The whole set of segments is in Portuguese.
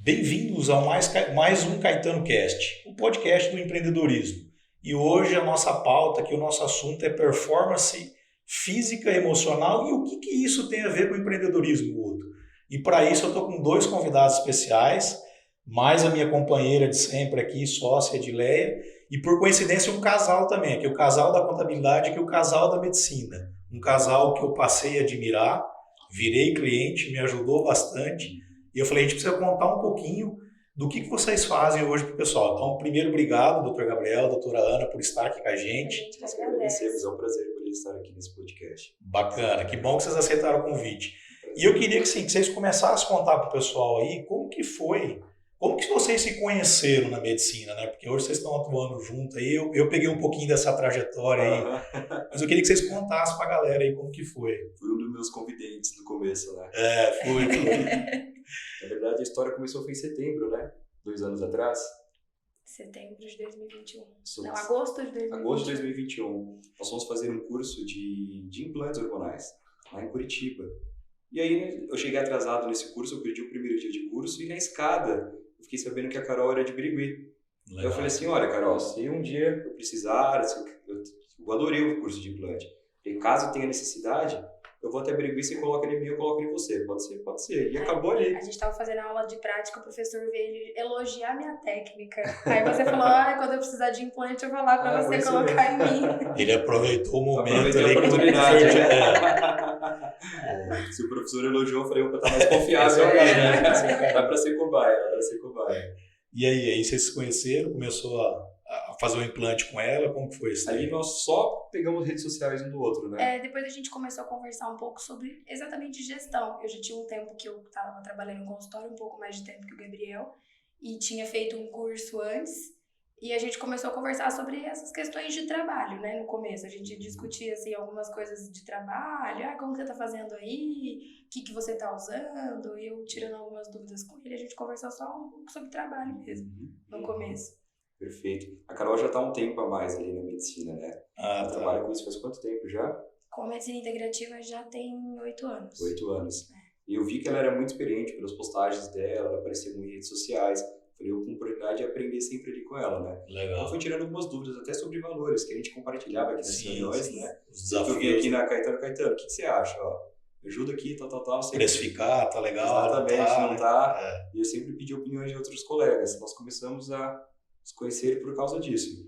Bem-vindos ao mais um Caetano Cast, o podcast do empreendedorismo. E hoje a nossa pauta, que o nosso assunto é performance física, emocional e o que isso tem a ver com o empreendedorismo, Guto. E para isso eu estou com dois convidados especiais, mais a minha companheira de sempre aqui, sócia Edileia, e por coincidência um casal também, que é o casal da contabilidade e o casal da medicina. Um casal que eu passei a admirar, virei cliente, me ajudou bastante. E eu falei, a gente precisa contar um pouquinho do que vocês fazem hoje para o pessoal. Então, primeiro, obrigado, doutor Gabriel, doutora Ana, por estar aqui com a gente. Nós agradecemos, é um prazer poder estar aqui nesse podcast. Bacana, que bom que vocês aceitaram o convite. E eu queria que vocês começassem a contar para o pessoal aí como que vocês se conheceram na medicina, né? Porque hoje vocês estão atuando junto aí, eu peguei um pouquinho dessa trajetória aí, mas eu queria que vocês contassem para a galera aí como que foi. Fui um dos meus convidentes no começo, né? Foi. Na verdade, a história começou em setembro, né? 2 anos atrás. Setembro de 2021. Não, agosto de 2021. Agosto de 2021. Nós fomos fazer um curso de implantes hormonais, lá em Curitiba. E aí, eu cheguei atrasado nesse curso, eu perdi o primeiro dia de curso, e na escada, eu fiquei sabendo que a Carol era de Birigui. Aí eu falei assim, olha, Carol, se um dia eu precisar, eu adorei o curso de implante. E caso tenha necessidade, eu vou até Birigui, você coloca em mim, eu coloco em você. Pode ser, pode ser. E acabou ali. A gente estava fazendo aula de prática, o professor veio elogiar minha técnica. Aí você falou, quando eu precisar de implante, eu vou lá para você colocar em mim. Ele aproveitou o momento. Aproveitei a oportunidade. Se o professor elogiou, eu falei, opa, tá mais confiável aí, né? Vai para ser cobaia, E aí vocês se conheceram, começou a fazer o implante com ela, como que foi isso? Aí nós só pegamos redes sociais um do outro, né? Depois a gente começou a conversar um pouco sobre exatamente gestão. Eu já tinha um tempo que eu estava trabalhando no consultório, um pouco mais de tempo que o Gabriel, e tinha feito um curso antes, e a gente começou a conversar sobre essas questões de trabalho, né? No começo a gente discutia assim, algumas coisas de trabalho, como que você tá fazendo aí, o que você tá usando, e eu tirando algumas dúvidas com ele, a gente conversou só um pouco sobre trabalho mesmo, no começo. Perfeito. A Carol já está um tempo a mais ali na medicina, né? Ela trabalha com isso faz quanto tempo já? Com a medicina integrativa já tem 8 anos. 8 anos. E eu vi que ela era muito experiente pelas postagens dela, ela aparecia muito em redes sociais. Falei, eu com oportunidade de aprender sempre ali com ela, né? Legal. Ela foi tirando algumas dúvidas até sobre valores, que a gente compartilhava aqui nas reuniões, né? Os desafios. Eu vi aqui na Caetano, o que você acha? Me ajuda aqui, tal. Sempre... Precificar, tá legal. Exatamente, não tá. E eu sempre pedi opiniões de outros colegas. Nós começamos a se conhecer por causa disso.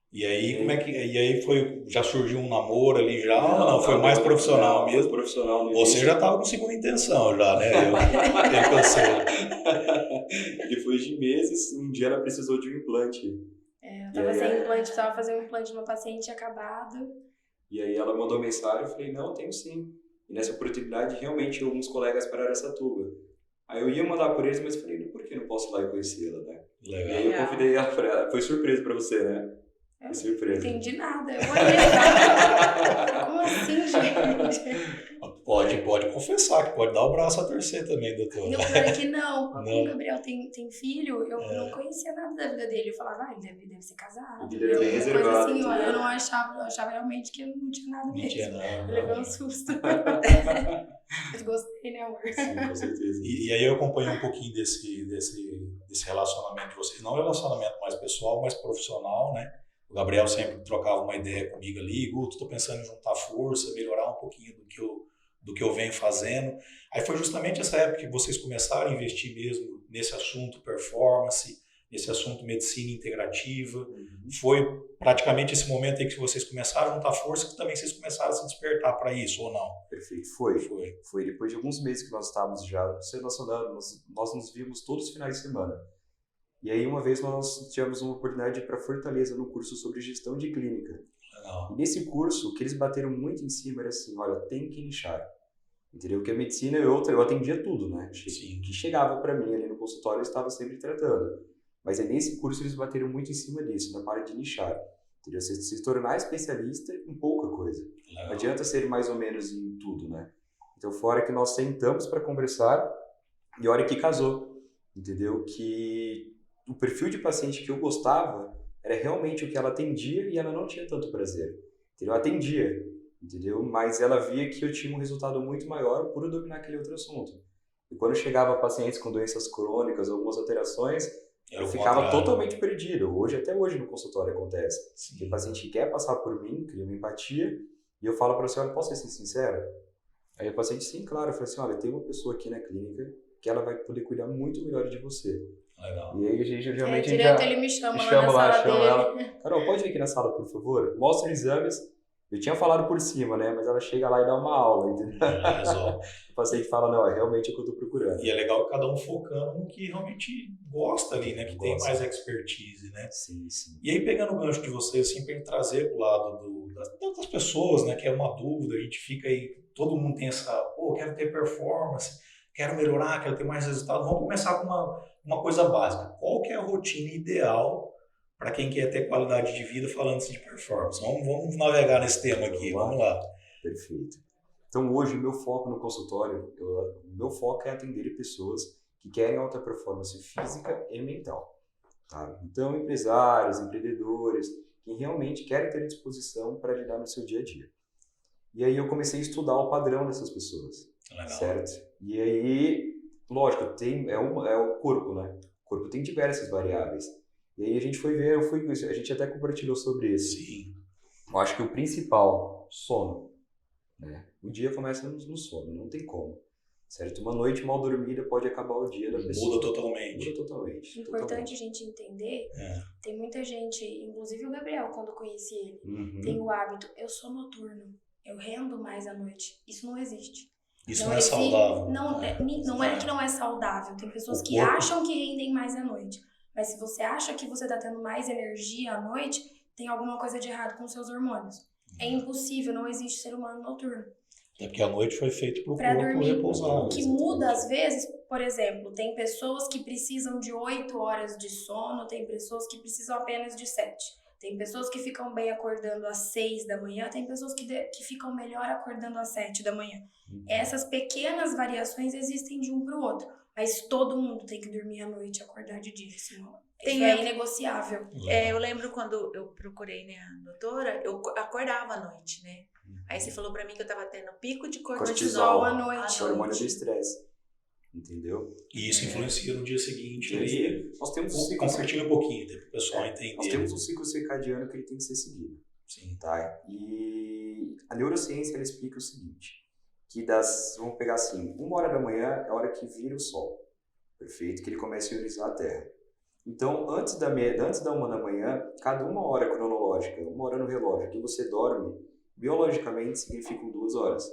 E aí, já surgiu um namoro ali já? Não, foi mais profissional mesmo? Foi profissional mesmo. Você já estava com segunda intenção já, né? Eu cansei. Depois de meses, um dia ela precisou de um implante. Eu estava sem implante, precisava fazer um implante de uma paciente acabado. E aí ela mandou mensagem, eu falei, não, tenho sim. E nessa oportunidade, realmente, alguns colegas pararam essa tuba. Aí eu ia mandar por eles, mas falei, por que não posso ir lá e conhecê-la, né? Legal. E aí eu convidei ela pra ela. Foi surpresa pra você, né? Eu surpresa. Não entendi nada. Eu olhei. Como assim, gente? Pode confessar que pode dar o braço a torcer também, doutor. Não, pior é que não. Como o Gabriel tem filho, eu não conhecia nada da vida dele. Eu falava, ele deve ser casado. Ele era bem reservado. Coisa assim, eu não achava realmente que eu não tinha nada mesmo. Não tinha nada. Eu levei um susto. Mas gostei, né, amor? Sim, com certeza. E aí eu acompanhei um pouquinho desse relacionamento de vocês. Não relacionamento mais pessoal, mas profissional, né? O Gabriel sempre trocava uma ideia comigo ali. Guto, tô pensando em juntar força, melhorar um pouquinho do que eu venho fazendo. Aí foi justamente essa época que vocês começaram a investir mesmo nesse assunto performance, nesse assunto medicina integrativa. Foi praticamente esse momento aí que vocês começaram a juntar força que também vocês começaram a se despertar para isso, ou não? Perfeito, foi depois de alguns meses que nós estávamos já se relacionando, nós nos vimos todos os finais de semana. E aí uma vez nós tivemos uma oportunidade para Fortaleza no curso sobre gestão de clínica. Legal. E nesse curso, o que eles bateram muito em cima era assim, olha, tem que inchar. Entendeu? Porque a medicina, eu atendia tudo, né? Sim. Que chegava para mim ali no consultório, eu estava sempre tratando. Mas aí nesse curso eles bateram muito em cima disso, na parte de nichar. Entendeu? Você se tornar especialista em pouca coisa. Legal. Não adianta ser mais ou menos em tudo, né? Então, fora que nós sentamos para conversar e olha que casou. Entendeu? Que o perfil de paciente que eu gostava era realmente o que ela atendia e ela não tinha tanto prazer. Entendeu? Atendia, entendeu? Mas ela via que eu tinha um resultado muito maior por eu dominar aquele outro assunto. E quando chegava pacientes com doenças crônicas, algumas alterações, eu ficava contrário. totalmente perdido. Até hoje no consultório acontece. Sim. Que o paciente quer passar por mim, cria uma empatia, e eu falo para a senhora, posso ser sincero? Aí o paciente, sim, claro. Eu falei assim, olha, tem uma pessoa aqui na clínica que ela vai poder cuidar muito melhor de você. Legal. E aí, geralmente, direto ele me chama lá na lá, sala chama dele. ela. Carol, pode vir aqui na sala, por favor? Mostra exames. Eu tinha falado por cima, né? Mas ela chega lá e dá uma aula, entendeu? O paciente fala, não, é realmente o que eu tô procurando. E é legal cada um focando no que realmente gosta ali, né? Que tem mais expertise, né? Sim, sim. E aí, pegando o gancho de você, assim, para trazer pro lado das pessoas, né? Que é uma dúvida, a gente fica aí, todo mundo tem essa, quero ter performance, quero melhorar, quero ter mais resultado. Vamos começar com uma coisa básica. Qual que é a rotina ideal para quem quer ter qualidade de vida falando de performance? Vamos navegar nesse tema aqui, vamos lá. Perfeito. Então hoje o meu foco no consultório, o meu foco é atender pessoas que querem alta performance física e mental. Tá? Então empresários, empreendedores, que realmente querem ter disposição para lidar no seu dia a dia. E aí eu comecei a estudar o padrão dessas pessoas. Legal. Certo? E aí, lógico, é o corpo, né? O corpo tem diversas variáveis. E aí a gente foi ver, a gente até compartilhou sobre isso. Sim. Eu acho que o principal, sono. Né? O dia começa no sono, não tem como. Certo? Uma noite mal dormida pode acabar o dia da pessoa. Muda totalmente. Importante a gente entender, tem muita gente, inclusive o Gabriel, quando eu conheci ele, tem o hábito, eu sou noturno, eu rendo mais à noite. Isso não existe. Isso não é saudável. Não é que não é saudável. Tem pessoas que acham que rendem mais à noite. Mas se você acha que você está tendo mais energia à noite, tem alguma coisa de errado com seus hormônios. É impossível, não existe ser humano noturno. É porque a noite foi feita para o corpo repousar. O que muda às vezes, por exemplo, tem pessoas que precisam de 8 horas de sono, tem pessoas que precisam apenas de 7. Tem pessoas que ficam bem acordando às 6 da manhã, tem pessoas que ficam melhor acordando às 7 da manhã. Essas pequenas variações existem de um para o outro, mas todo mundo tem que dormir à noite e acordar de dia, senão isso é inegociável. Eu lembro quando eu procurei, né, a doutora, eu acordava à noite, né? Aí você falou pra mim que eu tava tendo pico de cortisol à noite. Hormônio do estresse. Entendeu? E isso influencia no dia seguinte. Nós temos um ciclo. Compartilha um pouquinho para o pessoal entender. Nós temos um ciclo circadiano que ele tem que ser seguido. Sim. Tá? E a neurociência ela explica o seguinte: que vamos pegar assim, 1h da manhã é a hora que vira o sol. Perfeito? Que ele começa a ionizar a Terra. Então, antes da 1 da manhã, cada 1 hora cronológica, 1 hora no relógio que você dorme, biologicamente significam 2 horas.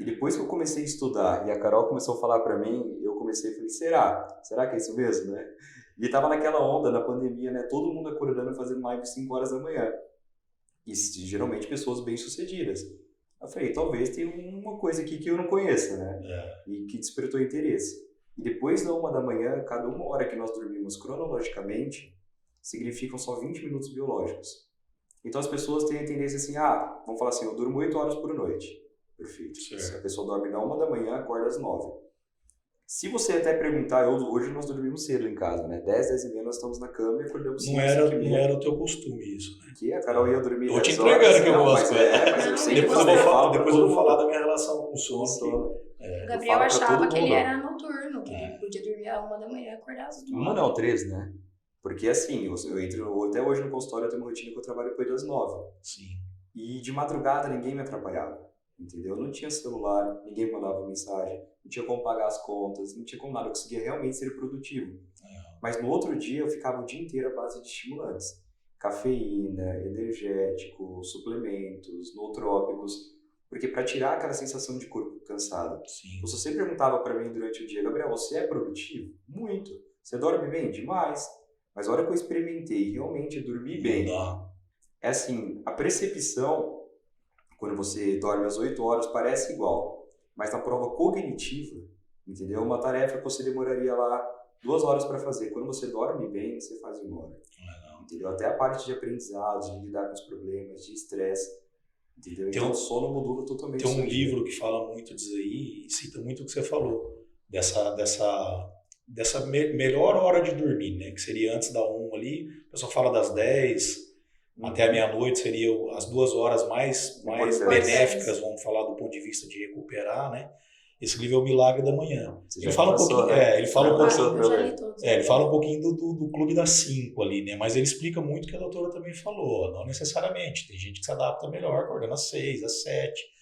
E depois que eu comecei a estudar e a Carol começou a falar para mim, eu falei, será que é isso mesmo, né? E tava naquela onda, na pandemia, né? Todo mundo acordando fazendo live às 5 horas da manhã. E geralmente pessoas bem-sucedidas. Eu falei, talvez tenha uma coisa aqui que eu não conheça, né? E que despertou interesse. E depois da 1 da manhã, cada 1 hora que nós dormimos cronologicamente, significam só 20 minutos biológicos. Então as pessoas têm a tendência assim, vamos falar assim, eu durmo 8 horas por noite. Perfeito. Certo. Se a pessoa dorme da 1 da manhã, acorda às 9. Se você até perguntar, hoje nós dormimos cedo em casa, né? 10h30 nós estamos na cama e acordamos 5 horas. Não era o teu costume isso, né? Que a Carol ia dormir 10 horas. Eu te entregando que eu gosto. Mas eu sei que depois eu vou falar da minha relação com o sono. O Gabriel achava que ele era noturno, que ele podia dormir à 1 da manhã e acordar às 9. 1 não, 3, né? Porque assim, eu entro até hoje no consultório, eu tenho uma rotina que eu trabalho depois das 9. Sim. E de madrugada ninguém me atrapalhava. Entendeu? Não tinha celular, ninguém mandava mensagem, não tinha como pagar as contas, não tinha como nada, eu conseguia realmente ser produtivo. Mas no outro dia eu ficava o dia inteiro à base de estimulantes. Cafeína, energético, suplementos, nootrópicos. Porque para tirar aquela sensação de corpo cansado. Sim. Se você perguntava para mim durante o dia, Gabriel, você é produtivo? Muito. Você dorme bem? Demais. Mas a hora que eu experimentei realmente dormir bem, é assim, a percepção... Quando você dorme às 8 horas, parece igual. Mas na prova cognitiva, entendeu? Uma tarefa que você demoraria lá 2 horas para fazer. Quando você dorme bem, você faz em 1 hora. Entendeu? Até a parte de aprendizados, de lidar com os problemas, de estresse. Entendeu? Então o sono modula totalmente. Tem um livro que fala muito disso aí e cita muito o que você falou. Dessa melhor hora de dormir, né? Que seria antes da 1 ali. O pessoal fala das 10... Até a meia-noite seriam as 2 horas mais benéficas, vamos falar do ponto de vista de recuperar, né? Esse livro é O Milagre da Manhã. Ele fala um pouquinho, né? Ele fala um pouquinho, ele fala um pouquinho do Clube das 5 ali, né? Mas ele explica muito o que a doutora também falou, não necessariamente. Tem gente que se adapta melhor, acordando às 6, às 7.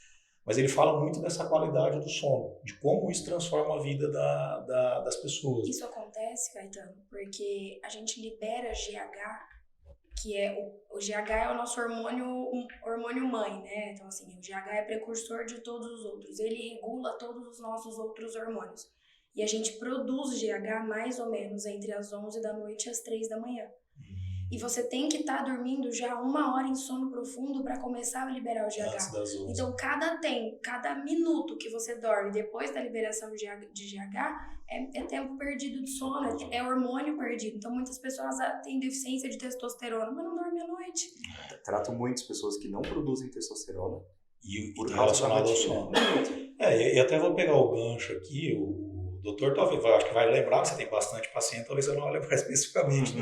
Mas ele fala muito dessa qualidade do sono, de como isso transforma a vida das pessoas. Isso acontece, Caetano, porque a gente libera GH, que é o GH é o nosso hormônio mãe, né? Então, assim, o GH é precursor de todos os outros. Ele regula todos os nossos outros hormônios. E a gente produz GH mais ou menos entre as 11 da noite e as 3 da manhã. E você tem que estar dormindo já 1 hora em sono profundo para começar a liberar o GH. Então, cada minuto que você dorme depois da liberação de GH é tempo perdido de sono, é hormônio perdido. Então, muitas pessoas têm deficiência de testosterona, mas não dormem à noite. Trato muitas pessoas que não produzem testosterona e relacionado ao sono. E até vou pegar o gancho aqui, o doutor talvez, acho que vai lembrar, que você tem bastante paciente, talvez eu não vou lembrar especificamente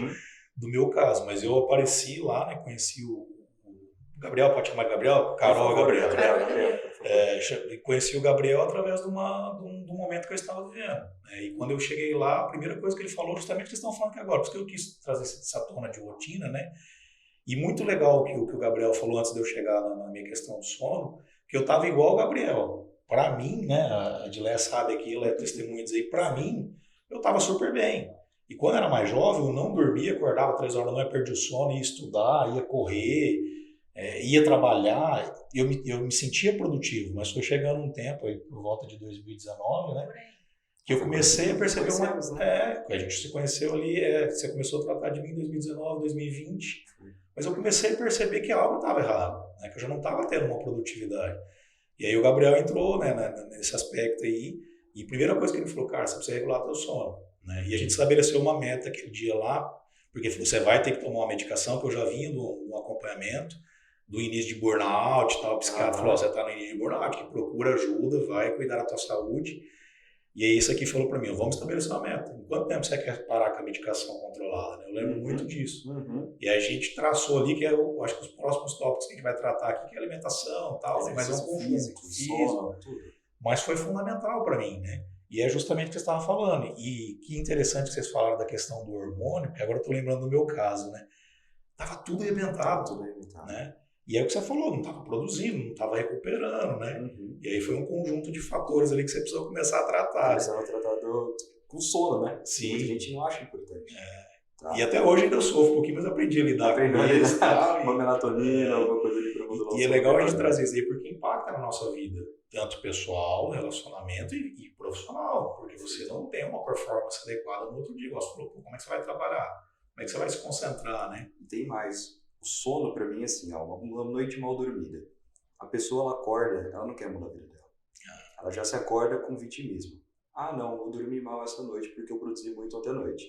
do meu caso, mas eu apareci lá, né, conheci o Gabriel, pode chamar de Gabriel? Carol Gabriel. Conheci o Gabriel através de um momento que eu estava vivendo. Né? E quando eu cheguei lá, a primeira coisa que ele falou, justamente o que vocês estão falando aqui agora, porque eu quis trazer essa tona de rotina, né? E muito legal o que o Gabriel falou antes de eu chegar na minha questão do sono, que eu estava igual ao Gabriel. Para mim, né, a Adileia sabe aqui, ela é testemunha dizer, para mim, eu estava super bem. E quando eu era mais jovem, eu não dormia, acordava 3 horas da manhã, perdia o sono, ia estudar, ia correr, ia trabalhar. Eu me sentia produtivo, mas foi chegando um tempo, aí, por volta de 2019, né, que eu comecei a perceber a gente se conheceu ali, você começou a tratar de mim em 2019, 2020, mas eu comecei a perceber que algo estava errado, né, que eu já não estava tendo uma produtividade. E aí o Gabriel entrou, né, nesse aspecto aí, e a primeira coisa que ele falou, cara, você precisa regular teu sono. Né? E a gente estabeleceu uma meta aquele dia lá, porque você vai ter que tomar uma medicação, que eu já vinha do acompanhamento, do início de burnout e tal. O psiquiatra falou, você está no início de burnout, que procura ajuda, vai cuidar da tua saúde. E aí isso aqui falou para mim, vamos estabelecer uma meta. Em quanto tempo você quer parar com a medicação controlada? Né? Eu lembro muito disso. E a gente traçou ali, que acho que os próximos tópicos que a gente vai tratar aqui, que é alimentação e tal, mas é um conjunto físico, mas foi fundamental para mim, né? E é justamente o que você estava falando. E que interessante que vocês falaram da questão do hormônio, porque agora eu estou lembrando do meu caso, né? Tava tudo arrebentado, né? E é o que você falou, não estava produzindo, não estava recuperando, né? E aí foi um conjunto de fatores ali que você precisou começar a tratar. Precisava tratar com sono, né? Sim. Muita gente não acha importante. Tá. E até hoje ainda eu sofro um pouquinho, mas aprendi a lidar com isso. Uma melatonina, alguma coisa ali para modular. E é legal a gente trazer isso aí, porque impacta na nossa vida. Tanto pessoal, relacionamento e profissional, porque você não tem uma performance adequada no outro dia. Você falou, como é que você vai trabalhar? Como é que você vai se concentrar, né? E tem mais. O sono, pra mim, é assim, uma noite mal dormida. A pessoa, ela acorda, ela não quer mudar a vida dela. Ela já se acorda com vitimismo. Ah, não, eu dormi mal essa noite porque eu produzi muito ontem à noite.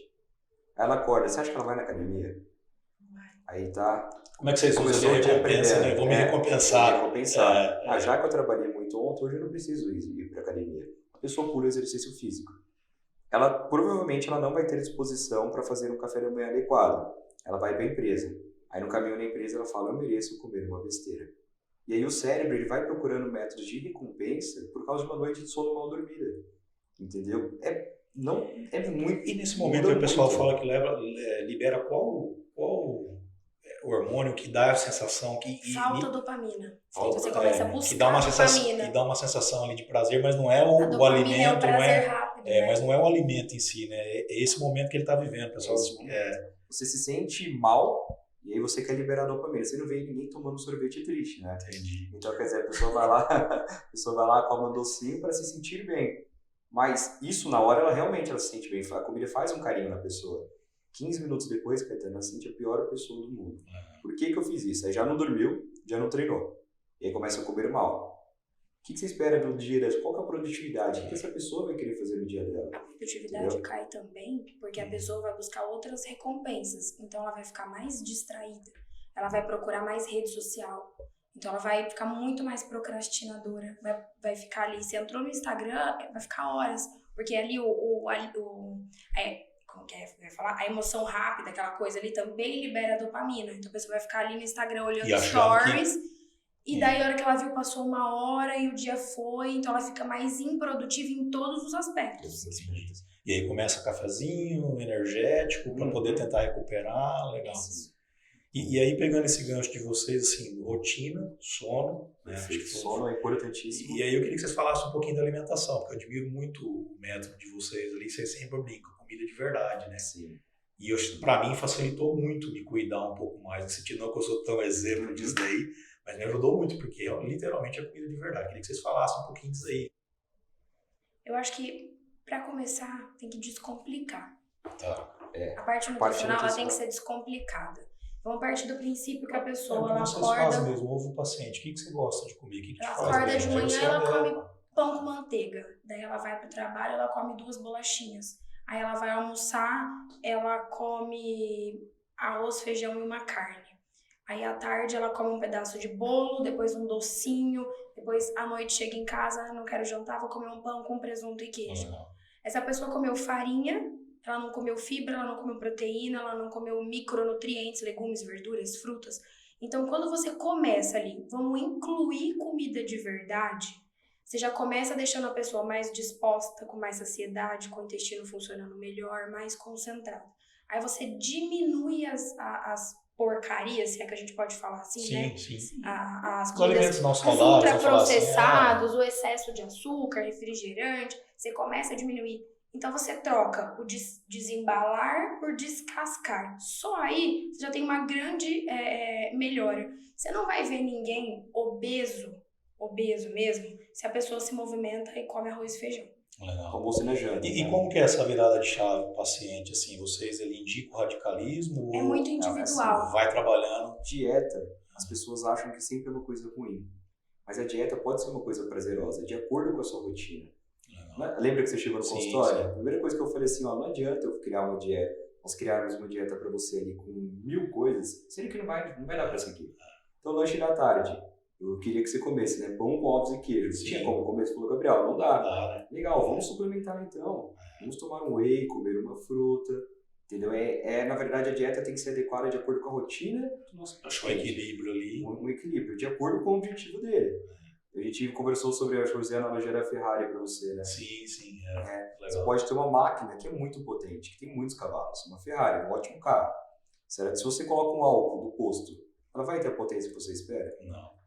Aí ela acorda, você acha que ela vai na academia? Aí tá... Como é que vocês usam a recompensa, né? Vou me recompensar. Já que eu trabalhei muito ontem, hoje eu não preciso ir para academia. A pessoa pula o exercício físico. Provavelmente ela não vai ter disposição para fazer um café da manhã adequado. Ela vai para a empresa. Aí no caminho na empresa ela fala, eu mereço comer uma besteira. E aí o cérebro ele vai procurando métodos de recompensa por causa de uma noite de sono mal dormida. Entendeu? É muito... E nesse momento o pessoal fala que libera qual hormônio que dá a sensação que... Falta dopamina. Você começa a buscar que dá uma dopamina. Que dá uma sensação ali de prazer, mas não é o alimento, rápido, né? Mas não é o alimento em si, né? É esse momento que ele está vivendo, pessoal. Você se sente mal e aí você quer liberar dopamina. Você não vê ninguém tomando sorvete triste, né? Entendi. Então, quer dizer, a pessoa vai lá, come um docinho para se sentir bem. Mas isso, na hora, ela se sente bem. A comida faz um carinho na pessoa. 15 minutos depois, Caetano, ela se sente a pior pessoa do mundo. Por que eu fiz isso? Aí já não dormiu, já não treinou. E aí começa a comer mal. O que você espera do dia? Qual que é a produtividade? O que essa pessoa vai querer fazer no dia dela? A produtividade cai também porque a pessoa vai buscar outras recompensas. Então ela vai ficar mais distraída. Ela vai procurar mais rede social. Então ela vai ficar muito mais procrastinadora. Vai ficar ali, se entrou no Instagram, vai ficar horas. Porque ali como que vai falar? A emoção rápida, aquela coisa ali, também libera dopamina. Então a pessoa vai ficar ali no Instagram olhando stories E daí, a hora que ela viu, passou 1 hora e o dia foi, então ela fica mais improdutiva em todos os aspectos. E aí começa cafezinho, energético, para poder tentar recuperar, legal. E aí, pegando esse gancho de vocês, assim, rotina, sono, né? Acho que sono é importantíssimo. E aí eu queria que vocês falassem um pouquinho da alimentação, porque eu admiro muito o método de vocês ali, vocês sempre brincam, comida de verdade, né? Sim. E para mim facilitou muito me cuidar um pouco mais, no sentido não que eu sou tão exemplo disso daí, mas me ajudou muito, porque literalmente é comida de verdade. Queria que vocês falassem um pouquinho disso aí. Eu acho que, para começar, tem que descomplicar. Tá. A parte nutricional, ela tem que ser descomplicada. Vamos partir do princípio que a pessoa, ela vocês acorda... fazem mesmo, ouve o paciente, o que você gosta de comer? O que ela te faz acorda bem? de manhã, ela come pão com manteiga. Daí ela vai pro trabalho, ela come 2 bolachinhas. Aí ela vai almoçar, ela come arroz, feijão e uma carne. Aí à tarde ela come um pedaço de bolo, depois um docinho, depois à noite chega em casa, não quero jantar, vou comer um pão com presunto e queijo. Essa pessoa comeu farinha, ela não comeu fibra, ela não comeu proteína, ela não comeu micronutrientes, legumes, verduras, frutas. Então, quando você começa ali, vamos incluir comida de verdade, você já começa deixando a pessoa mais disposta, com mais saciedade, com o intestino funcionando melhor, mais concentrado. Aí você diminui as porcarias, se é que a gente pode falar assim, sim, né? Sim. As alimentos não os saudáveis, ultraprocessados, o excesso de açúcar, refrigerante, você começa a diminuir. Então você troca o desembalar por descascar. Só aí você já tem uma grande melhora. Você não vai ver ninguém obeso mesmo, se a pessoa se movimenta e come arroz e feijão. Legal. Como você na janta. E como que é essa virada de chave pro paciente? Assim, vocês ali indicam o radicalismo? É muito individual. Vai trabalhando. Dieta, as pessoas acham que sempre é uma coisa ruim. Mas a dieta pode ser uma coisa prazerosa, de acordo com a sua rotina. Lembra que você chegou no consultório? Sim. A primeira coisa que eu falei assim, não adianta eu criar uma dieta, nós criarmos uma dieta para você ali com 1000 coisas, sendo que não vai dar para seguir. Então, lanche da tarde, eu queria que você comesse, né? Pão com ovos e queijo. Sim. Tinha como comer? Você falou, Gabriel, não dá. Né? Legal, vamos suplementar então. Vamos tomar um whey, comer uma fruta, entendeu? Na verdade, a dieta tem que ser adequada de acordo com a rotina do nosso paciente. Acho um equilíbrio ali. Um equilíbrio, de acordo com o objetivo dele. A gente conversou sobre, acho que eu usei a analogia da Ferrari para você, né? Sim. Você pode ter uma máquina que é muito potente, que tem muitos cavalos. Uma Ferrari, um ótimo carro. Certo? Se você coloca um álcool no posto, ela vai ter a potência que você espera?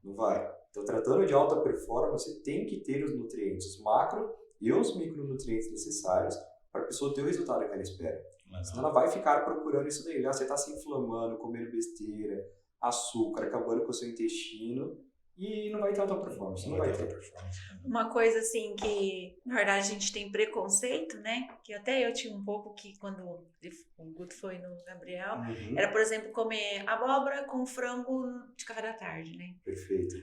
Não vai. Então, tratando de alta performance, você tem que ter os nutrientes, os macro e os micronutrientes necessários para a pessoa ter o resultado que ela espera. Senão ela vai ficar procurando isso daí. Você está se inflamando, comendo besteira, açúcar, acabando com o seu intestino. E não vai ter alta performance, não vai ter performance. Uma coisa assim que, na verdade, a gente tem preconceito, né? Que até eu tinha um pouco que quando o Guto foi no Gabriel, era, por exemplo, comer abóbora com frango de café da tarde, né? Perfeito.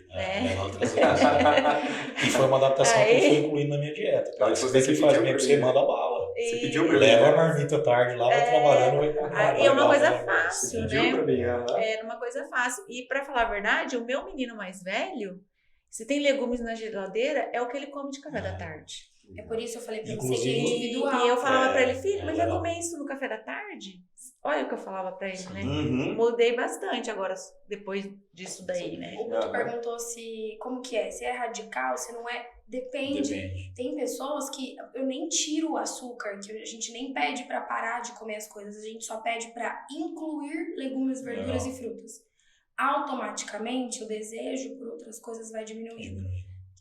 E foi uma adaptação que eu fui incluindo na minha dieta. Cara, você tem que fazer mesmo, você manda bala. Você pediu pra mim. Leva a marmita tarde lá, vai trabalhando, vai comprar. É uma coisa fácil, né? Você pediu pra mim, Era uma coisa fácil. E pra falar a verdade, o meu menino mais velho, se tem legumes na geladeira, é o que ele come de café da tarde. É por isso eu falei pra você que é individual. E eu falava pra ele, filho, mas vai comer isso no café da tarde? Olha o que eu falava pra ele, né? Mudei bastante agora, depois disso daí, né? O Guto perguntou como que é, se é radical, se não é. Depende. Tem pessoas que eu nem tiro o açúcar, que a gente nem pede pra parar de comer as coisas, a gente só pede pra incluir legumes, verduras e frutas. Automaticamente o desejo por outras coisas vai diminuindo.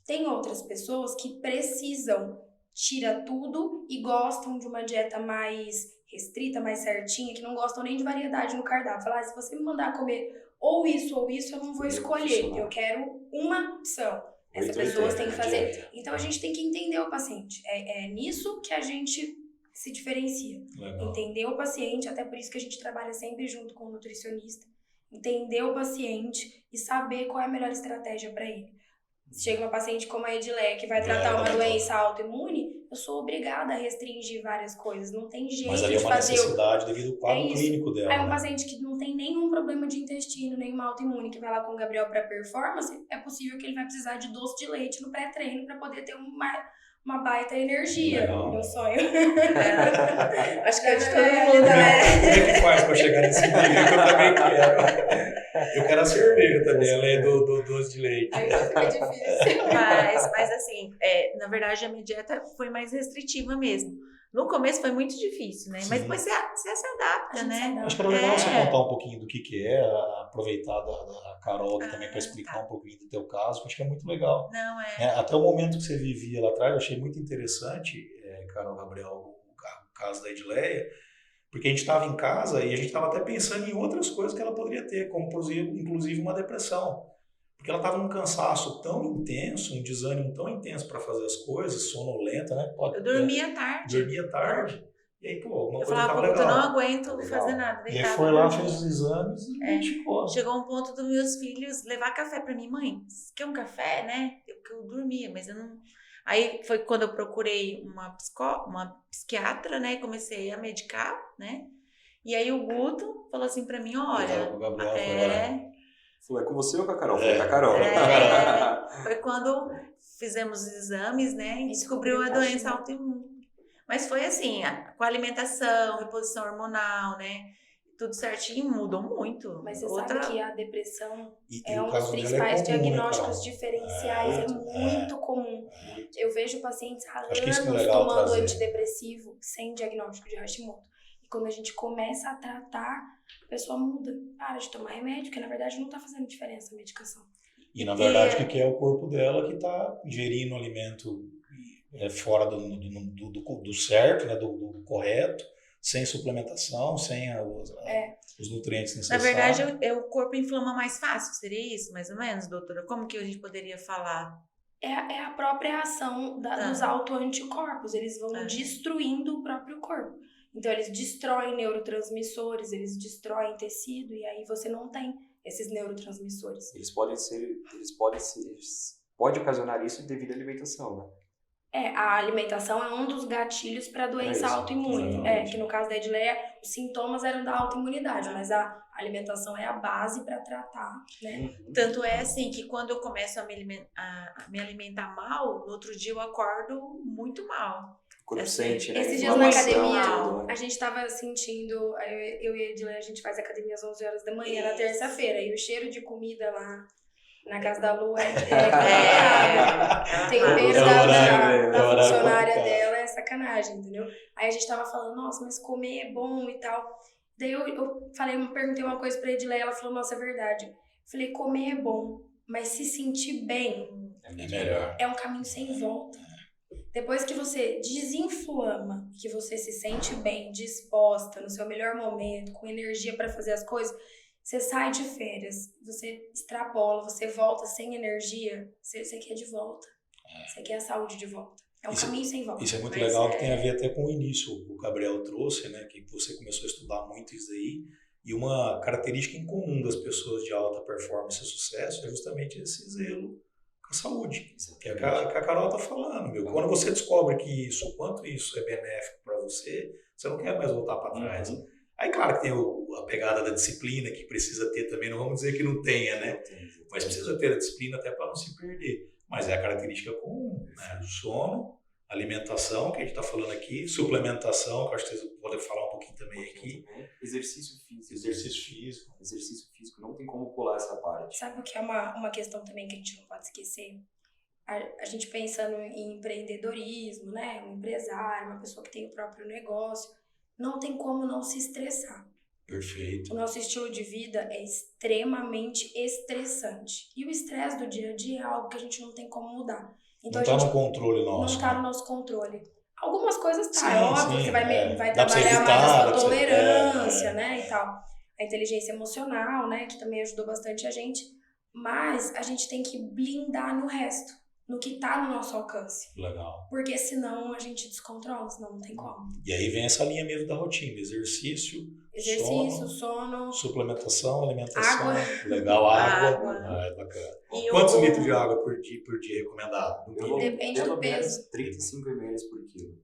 Tem outras pessoas que precisam, tira tudo e gostam de uma dieta mais restrita, mais certinha, que não gostam nem de variedade no cardápio. Fala, se você me mandar comer ou isso, eu não vou escolher. Eu quero uma opção. Essas pessoas têm que fazer. Então a gente tem que entender o paciente. É nisso que a gente se diferencia. Legal. Entender o paciente, até por isso que a gente trabalha sempre junto com o nutricionista. Entender o paciente e saber qual é a melhor estratégia para ele. Se chega uma paciente como a Edilé, que vai tratar uma doença autoimune, eu sou obrigada a restringir várias coisas. Não tem jeito de fazer. Mas ali é uma necessidade devido ao quadro clínico dela. Aí um paciente que não tem nenhum problema de intestino, nenhuma autoimune, que vai lá com o Gabriel para performance, é possível que ele vai precisar de doce de leite no pré-treino para poder ter uma baita energia. Legal. Meu sonho. Acho que é de todo mundo, né? é que faz para chegar nesse nível que eu também quero. Eu quero a cerveja também, além do doce de leite. Aí fica difícil. Mas assim, na verdade a minha dieta foi mais restritiva mesmo. No começo foi muito difícil, né? Sim. Mas depois você se adapta, né? Acho que era legal você contar um pouquinho do que é, aproveitar da Carol também para explicar um pouquinho do teu caso, que acho que é muito legal. Não, Até o momento que você vivia lá atrás, eu achei muito interessante, Carol, Gabriel, o caso da Edileia, porque a gente estava em casa e a gente estava até pensando em outras coisas que ela poderia ter, como, por exemplo, inclusive uma depressão. Porque ela estava num cansaço tão intenso, um desânimo tão intenso para fazer as coisas, sonolenta, né? eu dormia tarde. Dormia tarde. E aí, pô, alguma Eu coisa falava, estava eu legal. não aguento fazer nada. E aí foi lá, fez os exames e ficou. Chegou um ponto dos meus filhos levar café para mim. Mãe, quer um café, né? Eu dormia, mas eu não... Aí foi quando eu procurei uma psiquiatra, né? E comecei a medicar, né? E aí o Guto falou assim para mim, olha... O Gabriel Falou, é com você ou com a Carol? Falei, com a Carol. Foi quando fizemos os exames, né? E descobriu a doença autoimune. Mas foi assim, com a alimentação, reposição hormonal, né? Tudo certinho, mudou muito. Mas você sabe que a depressão é um dos principais comum, diagnósticos né, diferenciais, muito comum. Eu vejo pacientes há anos legal tomando trazer. antidepressivo sem diagnóstico de Hashimoto. E quando a gente começa a tratar, a pessoa muda, para de tomar remédio, porque na verdade não está fazendo diferença a medicação. E na verdade o que é o corpo dela que está ingerindo alimento fora do certo, né, do correto, sem suplementação, sem os nutrientes necessários. Na verdade, o corpo inflama mais fácil, seria isso, mais ou menos, doutora? Como que a gente poderia falar? É a própria ação dos autoanticorpos, eles vão destruindo o próprio corpo. Então, eles destroem neurotransmissores, eles destroem tecido, e aí você não tem esses neurotransmissores. Pode ocasionar isso devido à alimentação, né? A alimentação é um dos gatilhos para a doença autoimune. Que no caso da Edileia, os sintomas eram da autoimunidade, mas a alimentação é a base para tratar, né? Tanto é assim que quando eu começo a me alimentar mal, no outro dia eu acordo muito mal. O corpo sente, né? Esses dias na academia, a gente tava sentindo, eu e a Edileia, a gente faz academia às 11 horas da manhã na terça-feira, e o cheiro de comida lá na casa da Lu tempero da funcionária dela é sacanagem, entendeu? Aí a gente tava falando, nossa, mas comer é bom e tal. Daí eu perguntei uma coisa pra Edileia, ela falou, nossa, é verdade. Falei, comer é bom, mas se sentir bem é melhor. É um caminho sem volta. Depois que você desinflama, que você se sente bem, disposta, no seu melhor momento, com energia pra fazer as coisas, você sai de férias, você extrapola, você volta sem energia, você quer de volta. Você quer a saúde de volta. É um caminho sem volta. Isso é muito legal, que tem a ver até com o início. O Gabriel trouxe, né, que você começou a estudar muito isso aí. E uma característica em comum das pessoas de alta performance e sucesso é justamente esse zelo com a saúde. Que é o que a Carol está falando, meu. Quando você descobre que o quanto isso é benéfico para você, você não quer mais voltar para trás. Aí, claro que tem a pegada da disciplina, que precisa ter também, não vamos dizer que não tenha, né? Mas precisa ter a disciplina até para não se perder. Mas é a característica comum, né? Sono, alimentação, que a gente está falando aqui, suplementação, que eu acho que vocês podem falar um pouquinho também aqui. Exercício físico. Exercício físico, não tem como pular essa parte. Sabe o que é uma questão também que a gente não pode esquecer? A gente pensando em empreendedorismo, né? Um empresário, uma pessoa que tem o próprio negócio, não tem como não se estressar. Perfeito. O nosso estilo de vida é extremamente estressante. E o estresse do dia a dia é algo que a gente não tem como mudar. Então, não está no controle nosso. Não está no nosso controle. Algumas coisas tá, sim, óbvio, sim, você vai dá trabalhar evitar, mais a sua tolerância, né, e tal. A inteligência emocional, né, que também ajudou bastante a gente. Mas a gente tem que blindar no resto, no que tá no nosso alcance. Legal. Porque senão a gente descontrola, senão não tem como. E aí vem essa linha mesmo da rotina, exercício, sono, suplementação, alimentação, água. Legal, água. É bacana. E Quantos litros de água por dia recomendado? Depende do peso. 35 ml por quilo.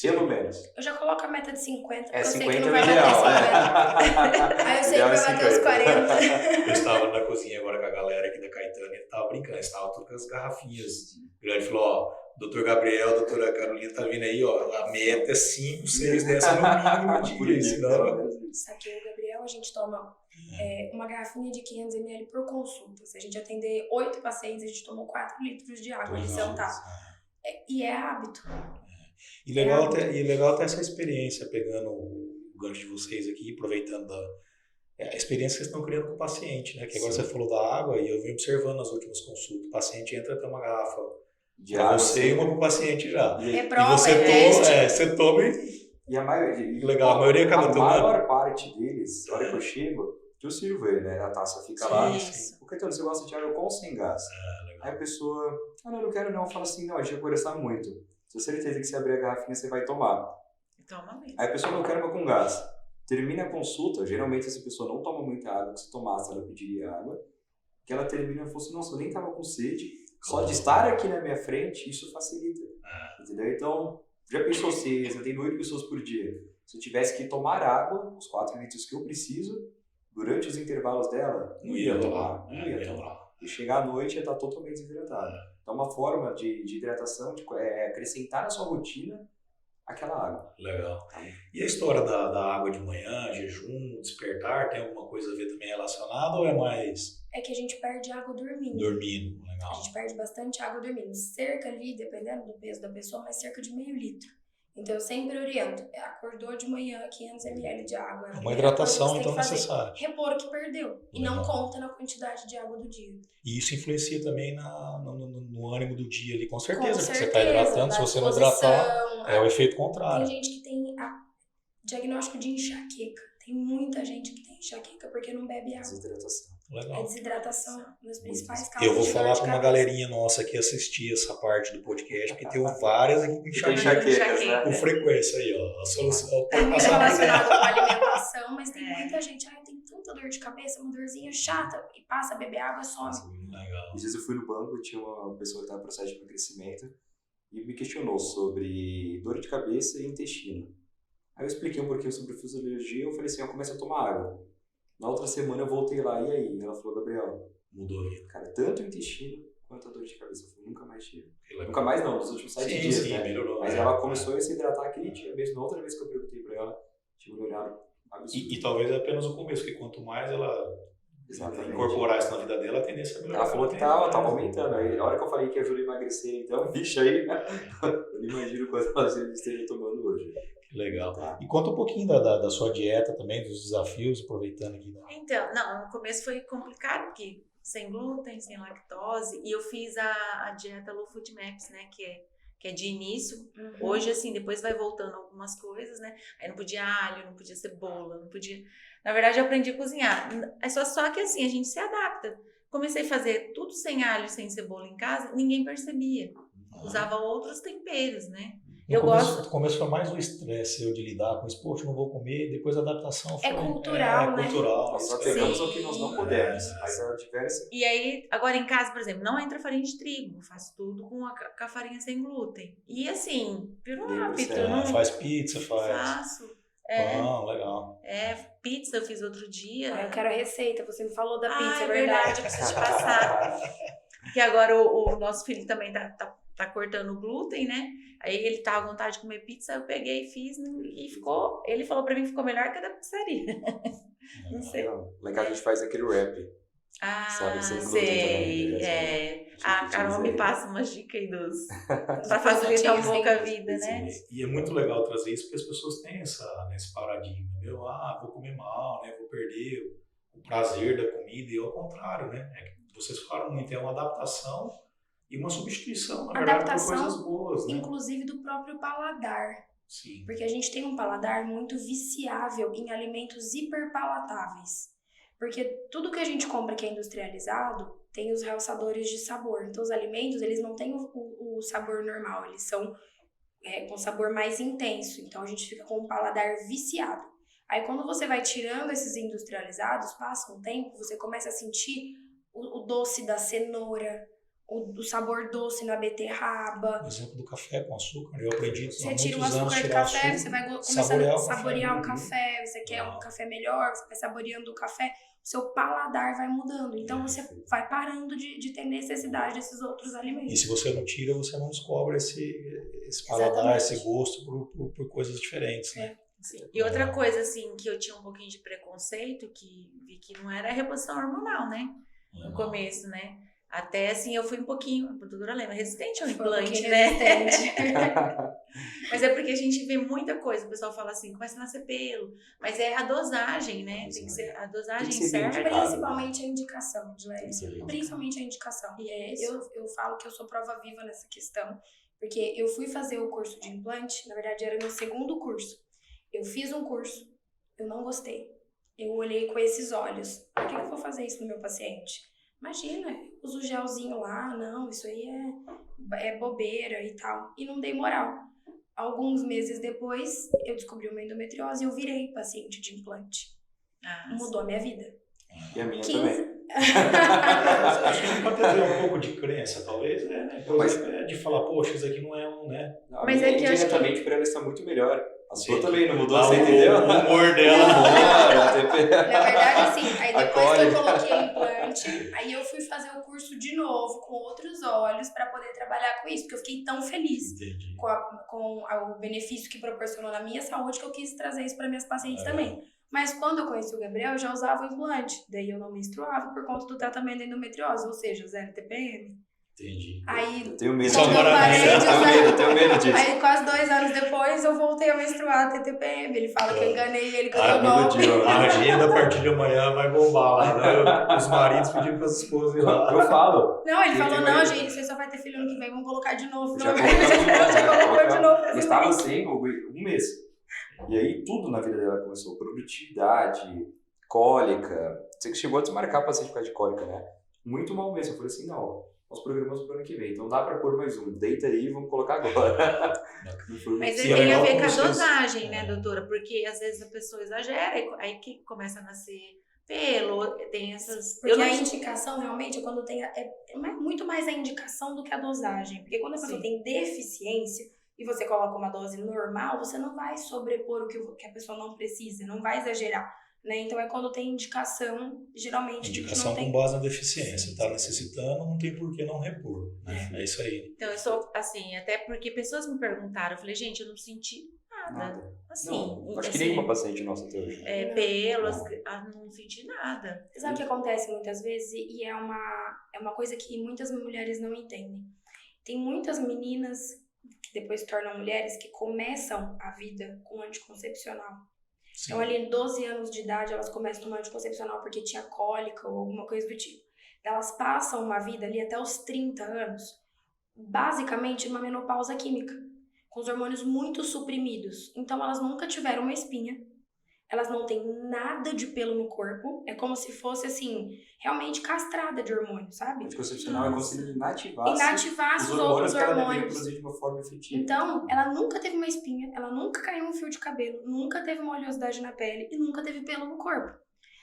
Pelo menos. Eu já coloco a meta de 50, porque eu sei 50 que não vai ideal, bater 50. Aí eu sei que vai bater os 40. Eu estava na cozinha agora com a galera aqui da Caetano e ele tava brincando, eles estavam tudo com as garrafinhas. Ele falou, Doutor Gabriel, doutora Carolina tá vindo aí, ó. A meta é 5, 6 dessa no mínimo Por dia, isso, senão... Isso aqui, o Gabriel, a gente toma uma garrafinha de 500 ml por consulta. Se a gente atender 8 pacientes, a gente tomou 4 litros de água ali sentado. E é hábito. E legal até essa experiência, pegando o gancho de vocês aqui, aproveitando a experiência que vocês estão criando com o paciente, né? Que agora você falou da água e eu vim observando nas últimas consultas. O paciente entra com uma garrafa de pra água, você e uma pro paciente já. É E prova, você é teste. você toma e... E a maioria... Legal, a maioria acaba tomando. A maior parte deles, na hora que eu chego, que eu sirvo ele, né? A taça fica lá. Isso. O Caetano, você gosta de água com ou sem gás? Aí a pessoa, não quero não. Fala assim, não, a gente vai conversar muito. Se você certeza que você abrir a garrafinha, você vai tomar. Toma mesmo. Aí a pessoa não quer água com gás. Termina a consulta, geralmente essa pessoa não toma muita água, que se tomasse ela pediria água. Que ela termina e fala assim, nossa, eu nem tava com sede. Só de estar aqui na minha frente, isso facilita. Entendeu? Então, já pensou se eu tenho 8 pessoas por dia? Se eu tivesse que tomar água, os 4 litros que eu preciso, durante os intervalos dela, Não ia tomar. rolar. Não ia tomar. E chegar à noite ia estar totalmente desidratado. Então, uma forma de hidratação é acrescentar na sua rotina aquela água. Legal. E a história da água de manhã, jejum, despertar, tem alguma coisa a ver também relacionada ou é mais É que a gente perde água dormindo. dormindo? A Legal. gente perde bastante água dormindo. Cerca ali, dependendo do peso da pessoa, mas cerca de meio litro. Então eu sempre oriento. Acordou de manhã, 500 ml de água. Uma hidratação, então, necessária. necessária. Repor o que perdeu. E não Legal. conta na quantidade de água do dia. E isso influencia também no ânimo do dia ali, com certeza. Com Porque certeza, você está hidratando, se na você não hidratar, disposição. é o efeito Tem contrário. gente que tem diagnóstico de enxaqueca. Tem muita gente que tem enxaqueca porque não bebe água. Desidratação. É Legal. desidratação, uma das principais causas Eu vou de dor falar de com uma cabeça. galerinha nossa que assistia essa parte do podcast, porque tem várias aqui com enxaqueca Enxaquecas, com né? frequência aí, ó. A solução É muito passar por relacionado com a alimentação, mas tem É. muita gente, tem tanta dor de cabeça, uma dorzinha chata, e passa a beber água, some. Legal. Às vezes eu fui no banco e tinha uma pessoa que estava em processo de emagrecimento e me questionou sobre dor de cabeça e intestino. Aí eu expliquei um pouquinho sobre fisiologia e eu falei assim, eu começo a tomar água. Na outra semana eu voltei lá, e aí? Ela falou, Gabriel, Mudou a vida. cara, tanto o intestino quanto a dor de cabeça. Eu falei, nunca mais tive. Que legal. Nunca mais não, nos últimos 7 dias, Sim, né? melhorou. Mas né? ela começou a se hidratar aquele dia mesmo. Na outra vez que eu perguntei pra ela, tinha melhorado absurdo. E talvez é apenas o começo, porque quanto mais ela Exatamente. incorporar isso na vida dela, a tendência é melhorar. Ela falou que tava aumentando. Aí, a hora que eu falei que ajuda a emagrecer, então, bicho aí, eu não imagino quanto ela esteja tomando hoje. Que legal. Tá. E conta um pouquinho da sua dieta também, dos desafios, aproveitando aqui. Então, não, no começo foi complicado, porque sem glúten, sem lactose, e eu fiz a dieta Low Food Maps, né, que é de início. Hoje, assim, depois vai voltando algumas coisas, né, aí não podia alho, não podia cebola, não podia... Na verdade, eu aprendi a cozinhar, é só que assim, a gente se adapta. Comecei a fazer tudo sem alho, sem cebola em casa, ninguém percebia. Usava outros temperos, né. No começo foi mais o estresse eu de lidar com isso, poxa, não vou comer, depois a adaptação foi... cultural, né? Cultural. Nós só isso é- pegamos Sim. o que nós não podemos. Mas é diversas. E aí, agora em casa, por exemplo, não entra farinha de trigo, eu faço tudo com a farinha sem glúten. E assim, virou um hábito, É, não faz pizza, faz faço. pão, legal. Pizza eu fiz outro dia. Eu quero a receita, você me falou da pizza, é é verdade. eu preciso te passar. Que agora o nosso filho também tá cortando o glúten, né? Aí ele tá à vontade de comer pizza, eu peguei e fiz e ficou. Ele falou pra mim que ficou melhor que a da pizzaria. Não sei. Não, lá em casa a gente faz aquele wrap. Sabe, sem glúten sei. também, A Carol me passa umas dicas aí pra facilitar um pouco a vida, né? E é muito legal trazer isso, porque as pessoas têm esse paradigma, meu, vou comer mal, né, vou perder o prazer da comida, e ao contrário, né? É que vocês falaram muito, é uma adaptação e uma substituição, na verdade, por Adaptação, coisas boas, né? inclusive do próprio paladar. Sim. Porque a gente tem um paladar muito viciável em alimentos hiperpalatáveis. Porque tudo que a gente compra que é industrializado tem os realçadores de sabor. Então os alimentos, eles não têm o sabor normal, eles são com sabor mais intenso. Então a gente fica com um paladar viciado. Aí quando você vai tirando esses industrializados, passa um tempo, você começa a sentir o doce da cenoura, o sabor doce na beterraba. O exemplo do café com açúcar, eu aprendi Você há tira o muitos anos açúcar do tirar café, açúcar, você vai começando a saborear saborear o o café, você quer um café melhor, você vai saboreando o café, o seu paladar vai mudando. Então você vai parando de ter necessidade desses outros alimentos. E se você não tira, você não descobre esse paladar, esse gosto por coisas diferentes, né? Sim. E outra coisa, assim, que eu tinha um pouquinho de preconceito, que vi que não era a reposição hormonal, né? No começo, né? Até, assim, eu fui um pouquinho, a produtora lembra, resistente ao implante, né? Mas é porque a gente vê muita coisa, o pessoal fala assim, começa a nascer pelo, mas é a dosagem, né? Tem que ser a dosagem certa. Principalmente a indicação, principalmente a indicação. Eu falo que eu sou prova viva nessa questão, porque eu fui fazer o curso de implante, na verdade era meu segundo curso. Eu fiz um curso, eu não gostei. Eu olhei com esses olhos. Por que eu vou fazer isso no meu paciente? Imagina, eu uso gelzinho lá, não, isso aí é bobeira e tal. E não dei moral. Alguns meses depois, eu descobri uma endometriose e eu virei paciente de implante. Mudou a minha vida. E a minha também. Acho que pode ter um pouco de crença, talvez, né? De falar, poxa, isso aqui não é um, né? Não, mas é que diretamente para ela está muito melhor. A sua também não mudou, você o entendeu? O humor dela. Na verdade, assim, aí depois que eu coloquei o implante, aí eu fui fazer o curso de novo, com outros olhos, para poder trabalhar com isso, porque eu fiquei tão feliz com o benefício que proporcionou na minha saúde, que eu quis trazer isso para minhas pacientes também. Mas quando eu conheci o Gabriel, eu já usava o implante, daí eu não menstruava por conta do tratamento da endometriose, ou seja, 0 TPM. Entendi. Aí, eu tenho medo eu tenho medo disso. Aí, quase 2 anos depois, eu voltei a menstruar TTPM. Ele fala que eu enganei ele com o meu nome. A agenda, a partir de amanhã, vai bombar lá. Né? Os maridos pedindo para as esposas ir lá. Eu falo. Não, ele falou, não, gente, você só vai ter filho ano que vem, vamos colocar de novo. Já colocou de novo. Eu estava sem um mês. E aí, tudo na vida dela começou. Produtividade, cólica. Você que chegou a desmarcar paciente por causa de cólica, né? Muito mal mesmo. Eu falei assim, não... Nós programamos para o ano que vem, então dá para pôr mais um. Deita aí e vamos colocar agora. Mas tem a ver com a dosagem, né, doutora? Porque às vezes a pessoa exagera, aí que começa a nascer pelo, tem essas... Porque a indicação realmente é quando tem... É muito mais a indicação do que a dosagem. Porque quando a pessoa tem deficiência e você coloca uma dose normal, você não vai sobrepor o que a pessoa não precisa, não vai exagerar. Né? Então é quando tem indicação, geralmente... Indicação com base na deficiência. Está necessitando, não tem por que não repor. Né? É isso aí. Então eu sou assim, até porque pessoas me perguntaram, eu falei, gente, eu não senti nada. Assim, não, acho que nenhuma paciente nossa até hoje. Pelos, não senti nada. Sabe o que acontece muitas vezes? E é uma coisa que muitas mulheres não entendem. Tem muitas meninas que depois se tornam mulheres que começam a vida com anticoncepcional. Sim. Então, ali, 12 anos de idade, elas começam a tomar anticoncepcional porque tinha cólica ou alguma coisa do tipo. Elas passam uma vida ali até os 30 anos, basicamente numa menopausa química, com os hormônios muito suprimidos. Então, elas nunca tiveram uma espinha, elas não têm nada de pelo no corpo, é como se fosse, assim, realmente castrada de hormônio, sabe? O anticoncepcional é como se ele inativasse os outros hormônios. Produzir de uma forma efetiva. Então, ela nunca teve uma espinha, ela nunca caiu um fio de cabelo, nunca teve uma oleosidade na pele e nunca teve pelo no corpo.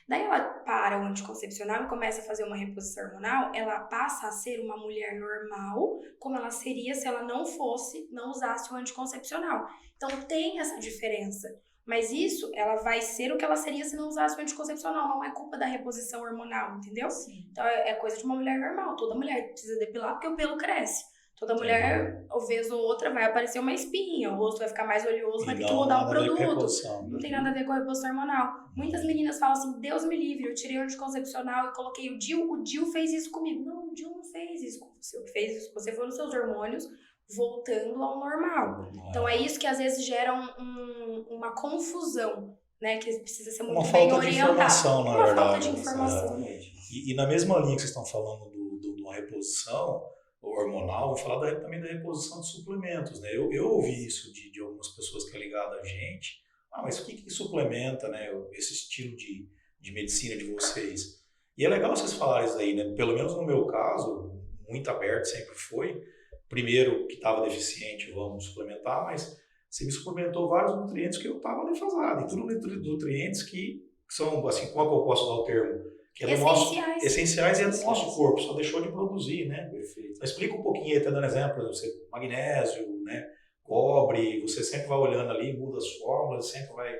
Daí ela para o anticoncepcional e começa a fazer uma reposição hormonal, ela passa a ser uma mulher normal, como ela seria se ela não usasse o anticoncepcional. Então tem essa diferença. Mas isso, ela vai ser o que ela seria se não usasse o anticoncepcional. Não é culpa da reposição hormonal, entendeu? Sim. Então é coisa de uma mulher normal. Toda mulher precisa depilar porque o pelo cresce. Toda mulher, ou vez ou outra, vai aparecer uma espinha, o rosto vai ficar mais oleoso, vai ter que mudar o produto. Não tem nada a ver com a reposição hormonal. Muitas meninas falam assim, Deus me livre, eu tirei o anticoncepcional e coloquei o DIU fez isso comigo. Não, o DIU não fez isso com você. O que fez isso com você foram os seus hormônios voltando ao normal. Então é isso que às vezes gera uma confusão, né? Que precisa ser muito bem orientado. Uma falta de informação. E na mesma linha que vocês estão falando de uma reposição hormonal, vou falar também da reposição de suplementos, né? Eu ouvi isso de algumas pessoas que é ligada a gente. Mas o que suplementa, né? Esse estilo de medicina de vocês? E é legal vocês falarem isso aí, né? Pelo menos no meu caso, muito aberto sempre foi. Primeiro, que estava deficiente, vamos suplementar, mas você me suplementou vários nutrientes que eu estava defasado. E tudo nutrientes que são, assim, como é que eu posso dar o termo? Que é do nosso, essenciais. essenciais e é do nosso corpo, só deixou de produzir, né? Perfeito. Mas explica um pouquinho, até dando exemplo, você, magnésio, né? Cobre, você sempre vai olhando ali, muda as fórmulas, sempre vai...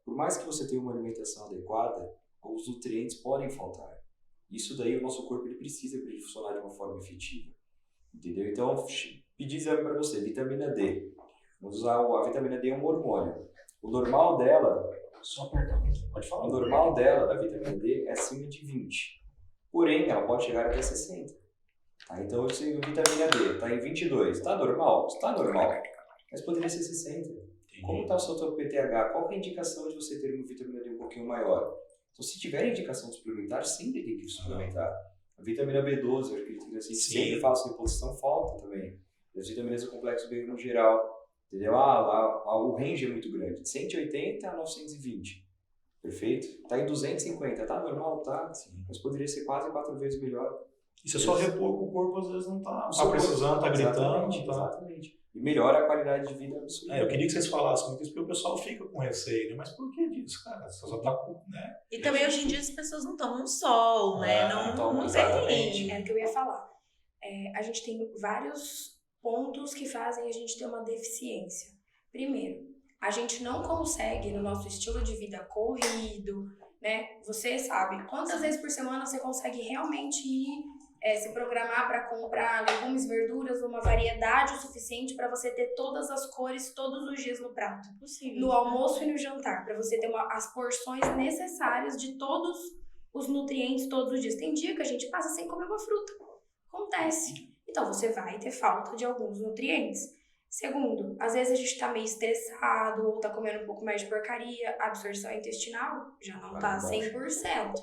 Por mais que você tenha uma alimentação adequada, os nutrientes podem faltar. Isso daí o nosso corpo ele precisa para ele funcionar de uma forma efetiva. Entendeu? Então, pedir exame para você, vitamina D. Vamos usar a vitamina D é um hormônio. O normal dela, Só apertar, pode falar. o normal dela, da vitamina D, é acima de 20. Porém, ela pode chegar até 60. Tá? Então, se a vitamina D está em 22, está normal? Está normal. Mas poderia ser 60. Como está o seu PTH? Qual que é a indicação de você ter uma vitamina D um pouquinho maior? Então, se tiver indicação de suplementar, sempre tem que suplementar. A vitamina B12, eu acredito que assim, sempre faço reposição, falta também. As vitaminas do complexo B no geral. Entendeu? O range é muito grande, de 180 a 920. Perfeito? Está em 250, está normal? Tá. Mas poderia ser quase 4 vezes melhor. Isso é só repor que o corpo às vezes não está Seu precisando, está gritando. Exatamente, exatamente. E melhora a qualidade de vida absoluta. Eu queria que vocês falassem muito isso, porque o pessoal fica com receio, né? Mas por que disso, cara? Você só tá com, né? E também hoje em dia as pessoas não tomam sol, né? Não tem. É o que eu ia falar. A gente tem vários pontos que fazem a gente ter uma deficiência. Primeiro, a gente não consegue, no nosso estilo de vida corrido, né? Você sabe quantas vezes por semana você consegue realmente ir se programar para comprar legumes, verduras, uma variedade o suficiente para você ter todas as cores todos os dias no prato. Possível. No almoço e no jantar, para você ter as porções necessárias de todos os nutrientes todos os dias. Tem dia que a gente passa sem comer uma fruta. Acontece. Então, você vai ter falta de alguns nutrientes. Segundo, às vezes a gente tá meio estressado ou tá comendo um pouco mais de porcaria, a absorção intestinal já não tá 100%.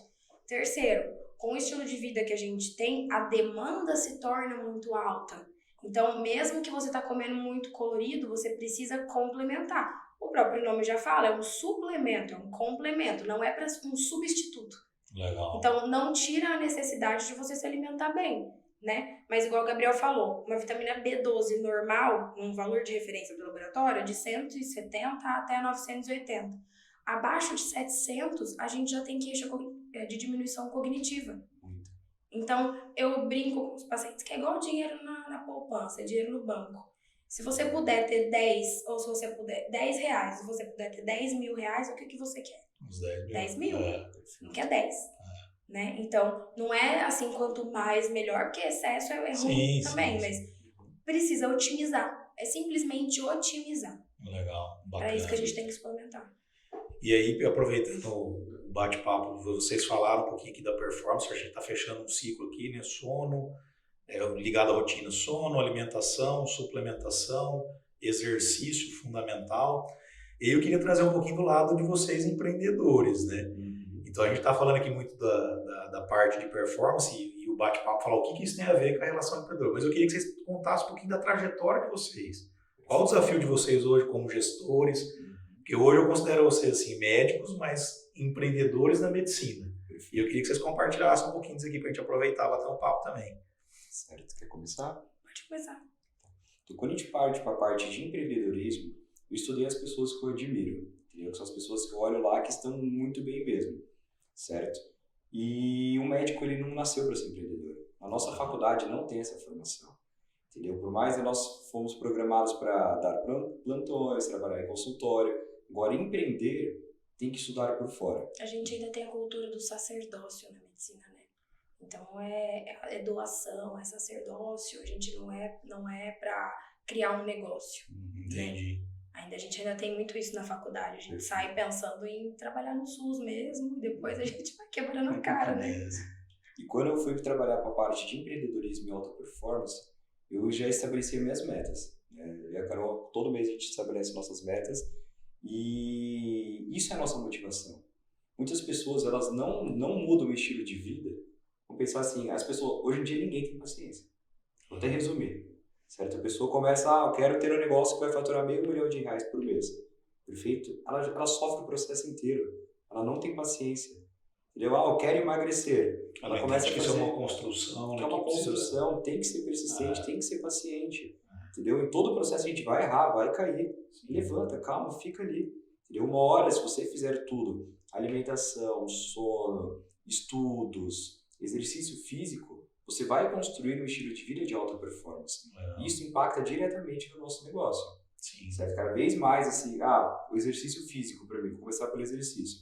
Terceiro, com o estilo de vida que a gente tem, a demanda se torna muito alta. Então, mesmo que você tá comendo muito colorido, você precisa complementar. O próprio nome já fala, é um suplemento, é um complemento, não é para um substituto. Legal. Então, não tira a necessidade de você se alimentar bem, né? Mas igual o Gabriel falou, uma vitamina B12 normal, um valor de referência do laboratório, de 170 até 980. Abaixo de 700, a gente já tem queixa de diminuição cognitiva. Então, eu brinco com os pacientes que é igual dinheiro na poupança, é dinheiro no banco. Se você puder ter 10, ou se você puder 10 reais, se você puder ter 10 mil reais, o que você quer? Uns 10 mil. 10 mil. Não quer 10. Né? Então, não é assim, quanto mais, melhor, porque excesso é ruim também, mas precisa otimizar. É simplesmente otimizar. Legal, bacana. Para isso que a gente tem que suplementar. E aí, aproveitando o bate-papo, vocês falaram um pouquinho aqui da performance, a gente está fechando um ciclo aqui, né? Sono, ligado à rotina, sono, alimentação, suplementação, exercício fundamental. E eu queria trazer um pouquinho do lado de vocês empreendedores, né? Então a gente está falando aqui muito da parte de performance e o bate-papo falar o que isso tem a ver com a relação empreendedor. Mas eu queria que vocês contassem um pouquinho da trajetória de vocês. Qual o desafio de vocês hoje como gestores? Porque hoje eu considero vocês assim, médicos, mas empreendedores na medicina. E eu queria que vocês compartilhassem um pouquinho disso aqui para a gente aproveitar e bater um papo também. Certo, quer começar? Pode começar. Então, quando a gente parte para a parte de empreendedorismo, eu estudei as pessoas que eu admiro, entendeu? Que são as pessoas que eu olho lá que estão muito bem mesmo, certo? E o médico, ele não nasceu para ser empreendedor. A nossa faculdade não tem essa formação, entendeu? Por mais que nós fomos programados para dar plantões, trabalhar em consultório, agora empreender tem que estudar por fora. A gente ainda tem a cultura do sacerdócio na medicina, né? Então é doação, é sacerdócio, a gente não é para criar um negócio. Entendi. Né? A gente ainda tem muito isso na faculdade, a gente sai pensando em trabalhar no SUS mesmo, e depois a gente vai quebrando a cara, né? E quando eu fui trabalhar para a parte de empreendedorismo e alta performance, eu já estabeleci minhas metas. Né? E a Carol, todo mês a gente estabelece nossas metas, e isso é a nossa motivação. Muitas pessoas, elas não mudam o estilo de vida. Vão pensar assim, as pessoas, hoje em dia ninguém tem paciência. Vou até resumir, certo? A pessoa começa, eu quero ter um negócio que vai faturar R$500 mil por mês. Perfeito? Ela sofre o processo inteiro. Ela não tem paciência. Entendeu? Eu quero emagrecer. Ela começa a fazer... que isso é uma construção. Que é uma construção, tem que ser persistente, tem que ser paciente. Entendeu? Em todo o processo a gente vai errar, vai cair. Levanta, calma, fica ali. Entendeu? Uma hora, se você fizer tudo, alimentação, sono, estudos, exercício físico, você vai construir um estilo de vida de alta performance. E isso impacta diretamente no nosso negócio. Sim. Certo? Cada vez mais, assim, o exercício físico para mim, vou começar pelo exercício.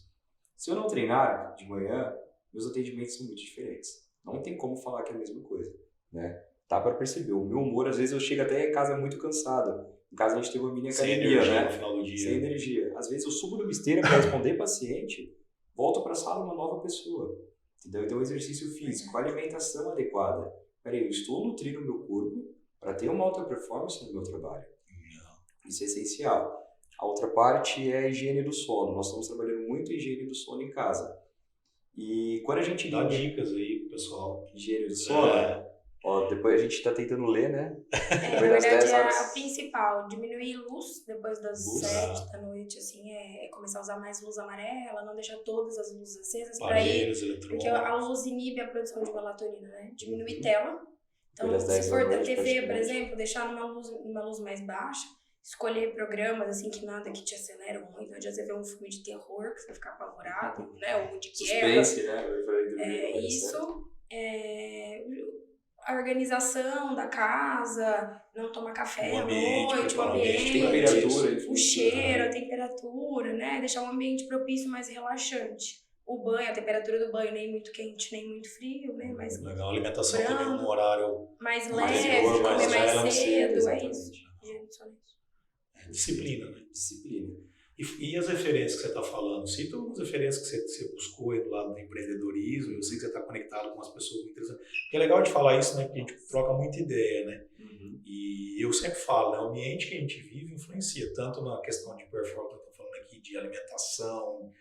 Se eu não treinar de manhã, meus atendimentos são muito diferentes. Não tem como falar que é a mesma coisa, né? Dá para perceber. O meu humor, às vezes, eu chego até em casa muito cansado. Em casa a gente tem uma mini academia, né? No final do dia. Sem energia. Às vezes eu subo numa esteira para responder paciente, volto para a sala uma nova pessoa. Entendeu? Então, exercício físico, alimentação adequada. Peraí, eu estou nutrindo o meu corpo para ter uma alta performance no meu trabalho. Isso é essencial. A outra parte é a higiene do sono. Nós estamos trabalhando muito a higiene do sono em casa. E quando a gente... Dá dicas aí, pessoal. Higiene do sono? Ó, depois a gente está tentando ler, né? Na verdade, a principal, diminuir luz depois das 7 da noite, assim, começar a usar mais luz amarela, não deixar todas as luzes acesas para ir, porque a luz inibe a produção de melatonina, né? Diminuir tela. Então, se for da TV, por exemplo, deixar numa luz mais baixa, escolher programas, assim, que nada que te aceleram muito. Não adianta você ver um filme de terror, que você vai ficar apavorado, né? Ou de guerra. Suspense, né? Isso. A organização da casa, não tomar café à noite, o ambiente, temperatura, o cheiro, a temperatura, né? Deixar um ambiente propício, mais relaxante. O banho, a temperatura do banho, nem muito quente, nem muito frio, né? Mais legal, a alimentação também no horário mais leve, comer mais cedo, é isso. Disciplina, né? Disciplina. E as referências que você está falando? Cita algumas referências que você buscou aí do lado do empreendedorismo. Eu sei que você está conectado com as pessoas muito interessantes. Porque é legal de falar isso, né? Porque a gente troca muita ideia, né? E eu sempre falo, né? O ambiente que a gente vive influencia tanto na questão de performance, que eu estou falando aqui, de alimentação,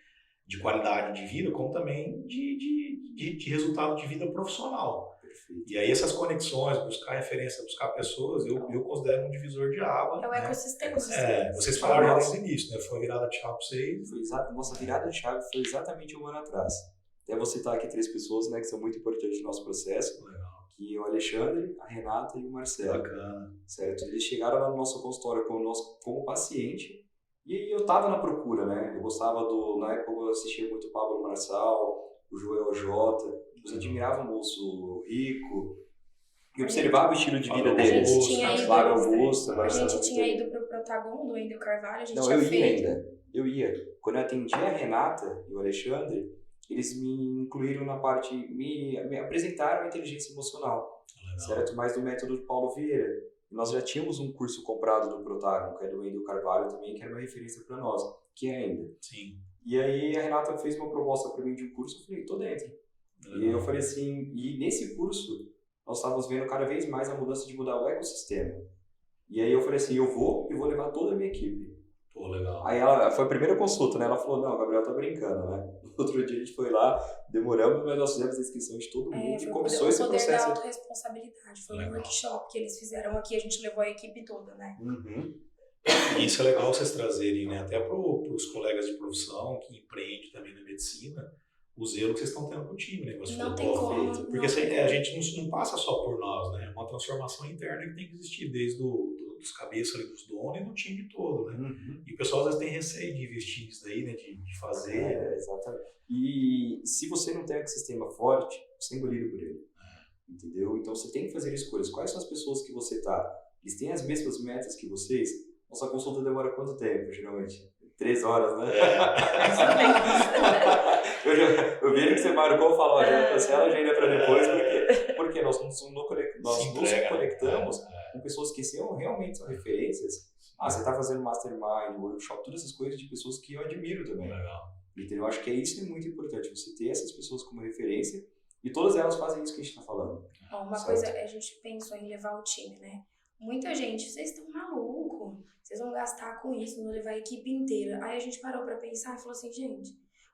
de qualidade de vida, como também de resultado de vida profissional. Perfeito. E aí essas conexões, buscar referência, buscar pessoas, eu considero um divisor de água. É o ecossistema. Vocês falaram já desde o início, né? Foi uma virada de chave para vocês. Nossa virada de chave foi exatamente um ano atrás. Até vou citar aqui 3 pessoas, né, que são muito importantes no nosso processo. Legal. Que é o Alexandre, a Renata e o Marcelo. Bacana. Certo? Eles chegaram lá no nosso consultório como paciente. E eu tava na procura, né? Eu gostava na época eu assistia muito o Pablo Marçal, o Joel J. Eu admirava o moço rico e observava o estilo de vida deles. A gente tinha ido pro Protagon do Wendel Carvalho, a gente tinha feito. Eu ia. Quando eu atendi a Renata e o Alexandre, eles me incluíram na parte, me apresentaram a inteligência emocional, certo? Mais do método do Paulo Vieira. Nós já tínhamos um curso comprado do Protagon, que é do Wendel Carvalho também, que era uma referência para nós, que é ainda. Sim. E aí a Renata fez uma proposta para mim de um curso, eu falei, tô dentro. E eu falei assim, e nesse curso nós estávamos vendo cada vez mais a mudança de mudar o ecossistema. E aí eu falei assim, eu vou levar toda a minha equipe. Pô, legal. Aí foi a primeira consulta, né? Ela falou, não, o Gabriel tá brincando, né? No outro dia a gente foi lá, demoramos, mas nós fizemos a inscrição de todo mundo e começou esse processo. O poder da autorresponsabilidade, foi um workshop que eles fizeram aqui, a gente levou a equipe toda, né? E isso é legal vocês trazerem, né? Até para os colegas de profissão que empreendem também na medicina, o zelo que vocês estão tendo com o time, né? Não tem como. Porque a gente não passa só por nós, né? É uma transformação interna que tem que existir desde dos cabeças ali, dos donos e do time todo, né? E o pessoal às vezes tem receio de investir nisso daí, né? De fazer. Exatamente. E se você não tem um ecossistema forte, você é engolido por ele. Entendeu? Então você tem que fazer escolhas. Quais são as pessoas que você tá? Eles têm as mesmas metas que vocês? Nossa consulta demora quanto tempo, geralmente? 3 horas, né? Eu vi que você marcou, falou, já cancela a agenda para depois, porque nós nos conectamos com pessoas que realmente são referências. Você está fazendo mastermind, workshop, todas essas coisas de pessoas que eu admiro também. Legal. Então, eu acho que isso é muito importante, você ter essas pessoas como referência e todas elas fazem isso que a gente está falando. Uma coisa, a gente pensou em levar o time, né? Muita gente, vocês estão malucos, vocês vão gastar com isso, vão levar a equipe inteira. Aí a gente parou pra pensar e falou assim, gente,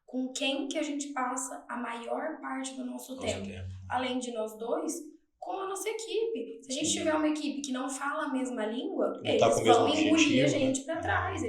com quem que a gente passa a maior parte do nosso tempo? Além de nós dois, com a nossa equipe. Se a gente tiver uma equipe que não fala a mesma língua, eles vão engolir a gente pra trás,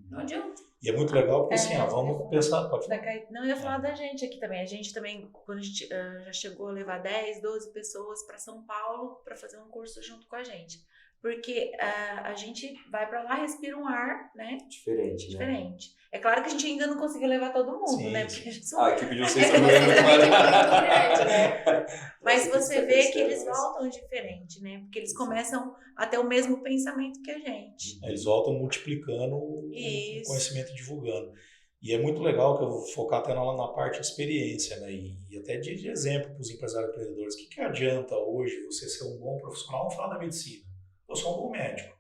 não adianta. E é muito legal porque assim, vamos pensar, pode falar. Não, eu ia falar da gente aqui também. A gente também, quando a gente já chegou a levar 10, 12 pessoas para São Paulo para fazer um curso junto com a gente. porque a gente vai para lá, respira um ar, né? Diferente, né? Diferente. É claro que a gente ainda não conseguiu levar todo mundo, Sim, né? sim. Porque a gente A equipe de vocês Você também é muito também tem maior. muito grande, né? Mas Nossa, você tá vê que crescendo, eles mas- voltam diferente, né? Porque eles começam a ter o mesmo pensamento que a gente. Eles voltam multiplicando o Isso. conhecimento e divulgando. E é muito legal que eu vou focar até na parte de experiência, né? E até de exemplo para os empresários empreendedores. O que adianta hoje você ser um bom profissional? Vamos falar da medicina. Eu sou um bom médico.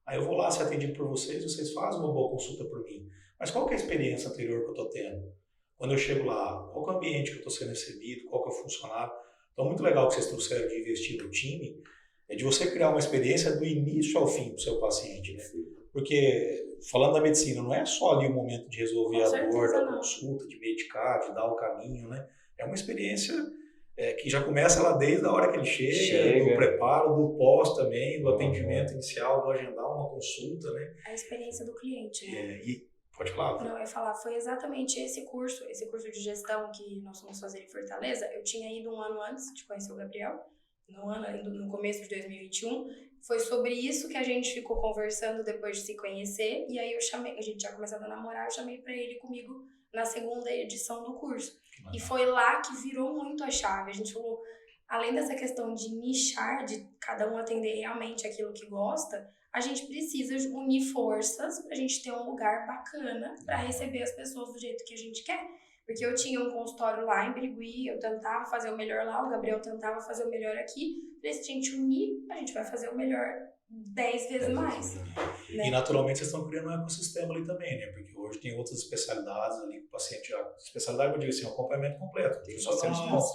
Aí eu vou lá ser atendido por vocês fazem uma boa consulta por mim. Mas qual que é a experiência anterior que eu estou tendo? Quando eu chego lá, qual que é o ambiente que eu estou sendo recebido? Qual que é o funcionário? Então, muito legal que vocês trouxeram de investir no time, é de você criar uma experiência do início ao fim para o seu paciente, né? Porque, falando da medicina, não é só ali o momento de resolver Com a certeza dor, da não. consulta, de medicar, de dar o caminho, né? É uma experiência que já começa lá desde a hora que ele chega. Do preparo, do pós também, do atendimento inicial, do agendar uma consulta, né? A experiência do cliente, né? E pode falar. Não, eu ia falar, foi exatamente esse curso de gestão que nós fomos fazer em Fortaleza. Eu tinha ido um ano antes de conhecer o Gabriel, no começo de 2021. Foi sobre isso que a gente ficou conversando depois de se conhecer. E aí a gente tinha começado a namorar, eu chamei pra ele comigo na segunda edição do curso. E foi lá que virou muito a chave. A gente falou, além dessa questão de nichar, de cada um atender realmente aquilo que gosta, a gente precisa unir forças pra gente ter um lugar bacana pra receber as pessoas do jeito que a gente quer. Porque eu tinha um consultório lá em Birigui, eu tentava fazer o melhor lá, o Gabriel tentava fazer o melhor aqui. Se a gente unir, a gente vai fazer o melhor 10 vezes mais. Né? E naturalmente vocês estão criando um ecossistema ali também, né? Porque hoje tem outras especialidades ali que o paciente já... Especialidade, eu digo assim, é um acompanhamento completo. Tem só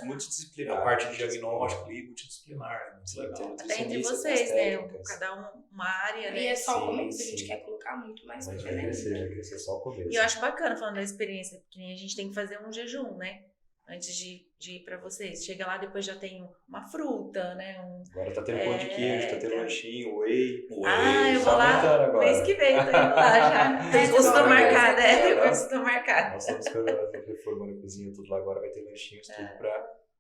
multidisciplinar. a parte de diagnóstico ali, multidisciplinar, né? Muito legal. Até entre vocês, né? Cada uma área, né? E é só o começo, a gente quer colocar muito mais Vai coisa, né? crescer só o começo. E eu acho bacana falando da experiência, porque a gente tem que fazer um jejum, né? Antes de ir pra vocês. Chega lá, depois já tem uma fruta, né? Agora tá tendo pão de queijo, tá tendo lanchinho, whey. Eu vou Tá lá aumentando agora. mês que vem, tô indo lá já. Tem curso tô marcado, tem curso tô marcado. Nós estamos reformando a cozinha, tudo lá agora, vai ter lanchinhos, tudo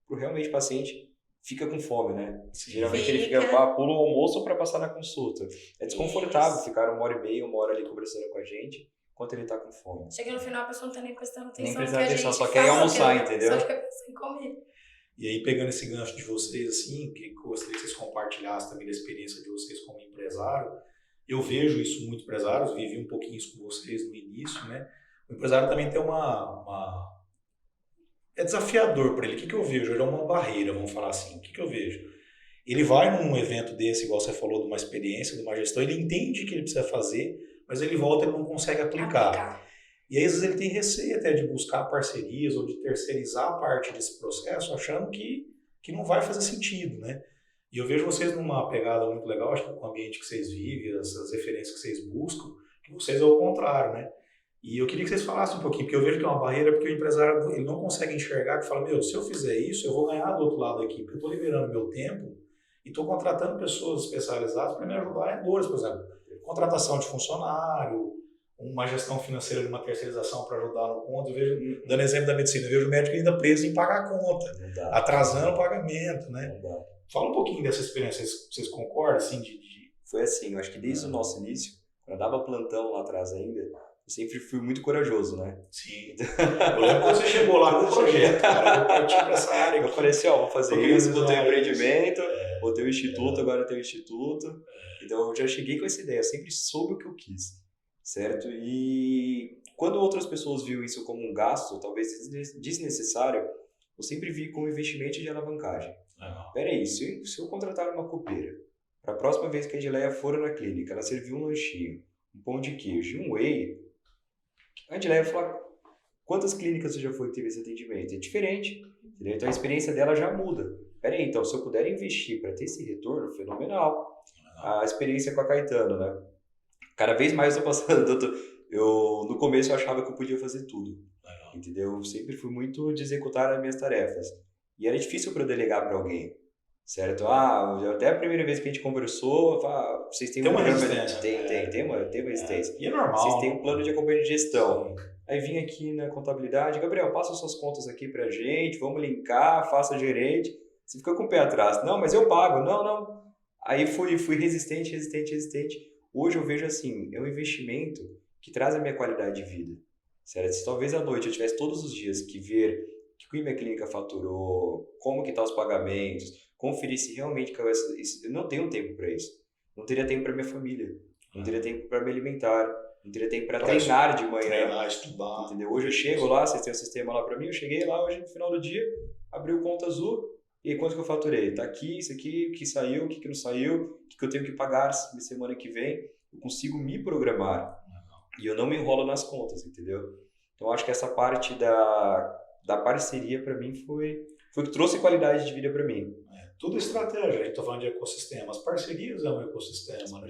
pro realmente paciente fica com fome, né? Geralmente ele fica, pula o almoço pra passar na consulta. É desconfortável ficar 1h30, 1 hora ali conversando com a gente, enquanto ele tá com fome. Chega no final, a pessoa não tá nem prestando atenção. Nem no prestando que a atenção, gente só quer ir fala, almoçar, porque entendeu? Só quer pensar em comer. E aí, pegando esse gancho de vocês, assim, que eu gostaria que vocês compartilhassem também da experiência de vocês como empresário. Eu vejo isso muito empresários, vivi um pouquinho isso com vocês no início, né? O empresário também tem é desafiador para ele. O que eu vejo? Ele é uma barreira, vamos falar assim. O que eu vejo? Ele vai num evento desse, igual você falou, de uma experiência, de uma gestão, ele entende que ele precisa fazer, mas ele volta e ele não consegue aplicar. E aí, às vezes, ele tem receio até de buscar parcerias ou de terceirizar parte desse processo, achando que não vai fazer sentido, né? E eu vejo vocês numa pegada muito legal, acho que com o ambiente que vocês vivem, essas referências que vocês buscam, que vocês é o contrário, né? E eu queria que vocês falassem um pouquinho, porque eu vejo que é uma barreira, porque o empresário ele não consegue enxergar, que fala, se eu fizer isso, eu vou ganhar do outro lado aqui, porque eu estou liberando meu tempo e estou contratando pessoas especializadas para me ajudar em dores, por exemplo, contratação de funcionário, uma gestão financeira de uma terceirização para ajudar no conta. Eu vejo, dando exemplo da medicina, eu vejo o médico ainda preso em pagar a conta, atrasando o pagamento, né? Fala um pouquinho dessa experiência, vocês concordam? Assim, Foi assim, eu acho que desde o nosso início, quando eu dava plantão lá atrás ainda, eu sempre fui muito corajoso, né? Sim. Eu lembro quando você chegou lá com o projeto, cara, eu vou partir para essa área. Eu falei assim, vou fazer isso, vou ter um empreendimento, vou ter o instituto, agora eu tenho o instituto. Então eu já cheguei com essa ideia, eu sempre soube o que eu quis, certo? E quando outras pessoas viam isso como um gasto, talvez desnecessário, eu sempre vi como investimento de alavancagem. Peraí, se eu contratar uma copeira, para a próxima vez que a Edileia for na clínica, ela serviu um lanchinho, um pão de queijo, um whey, a Edileia vai falar, quantas clínicas você já foi que teve esse atendimento? É diferente, entendeu? Então a experiência dela já muda. Peraí, então se eu puder investir para ter esse retorno, fenomenal. A experiência com a Caetano, né? Cada vez mais eu tô passando, no começo eu achava que eu podia fazer tudo, entendeu? Eu sempre fui muito de executar as minhas tarefas. E era difícil para eu delegar para alguém, certo? Até a primeira vez que a gente conversou, vocês têm uma resistência. Tem uma resistência. E é normal. Vocês têm um plano de acompanhamento de gestão. Aí vim aqui na contabilidade, Gabriel, passa suas contas aqui pra gente, vamos linkar, faça gerente. Você fica com o pé atrás. Não, mas eu pago. Não. Aí fui resistente. Hoje eu vejo assim, é um investimento que traz a minha qualidade de vida. Sério, se talvez à noite eu tivesse todos os dias que ver o que minha clínica faturou, como que tá os pagamentos, conferir se realmente caiu eu não tenho tempo para isso. Não teria tempo para minha família, não teria tempo para me alimentar, não teria tempo para treinar de manhã. Treinar, estudar. Entendeu? Hoje eu chego lá, vocês têm um sistema lá para mim, eu cheguei lá hoje no final do dia, abri o conta azul, e aí quanto que eu faturei? Tá aqui, isso aqui, o que saiu, o que não saiu, o que eu tenho que pagar na semana que vem. Eu consigo me programar. E eu não me enrolo nas contas, entendeu? Então, acho que essa parte da parceria, para mim, foi o que trouxe qualidade de vida para mim. Tudo estratégia, a gente está falando de ecossistema. As parcerias é um ecossistema, né?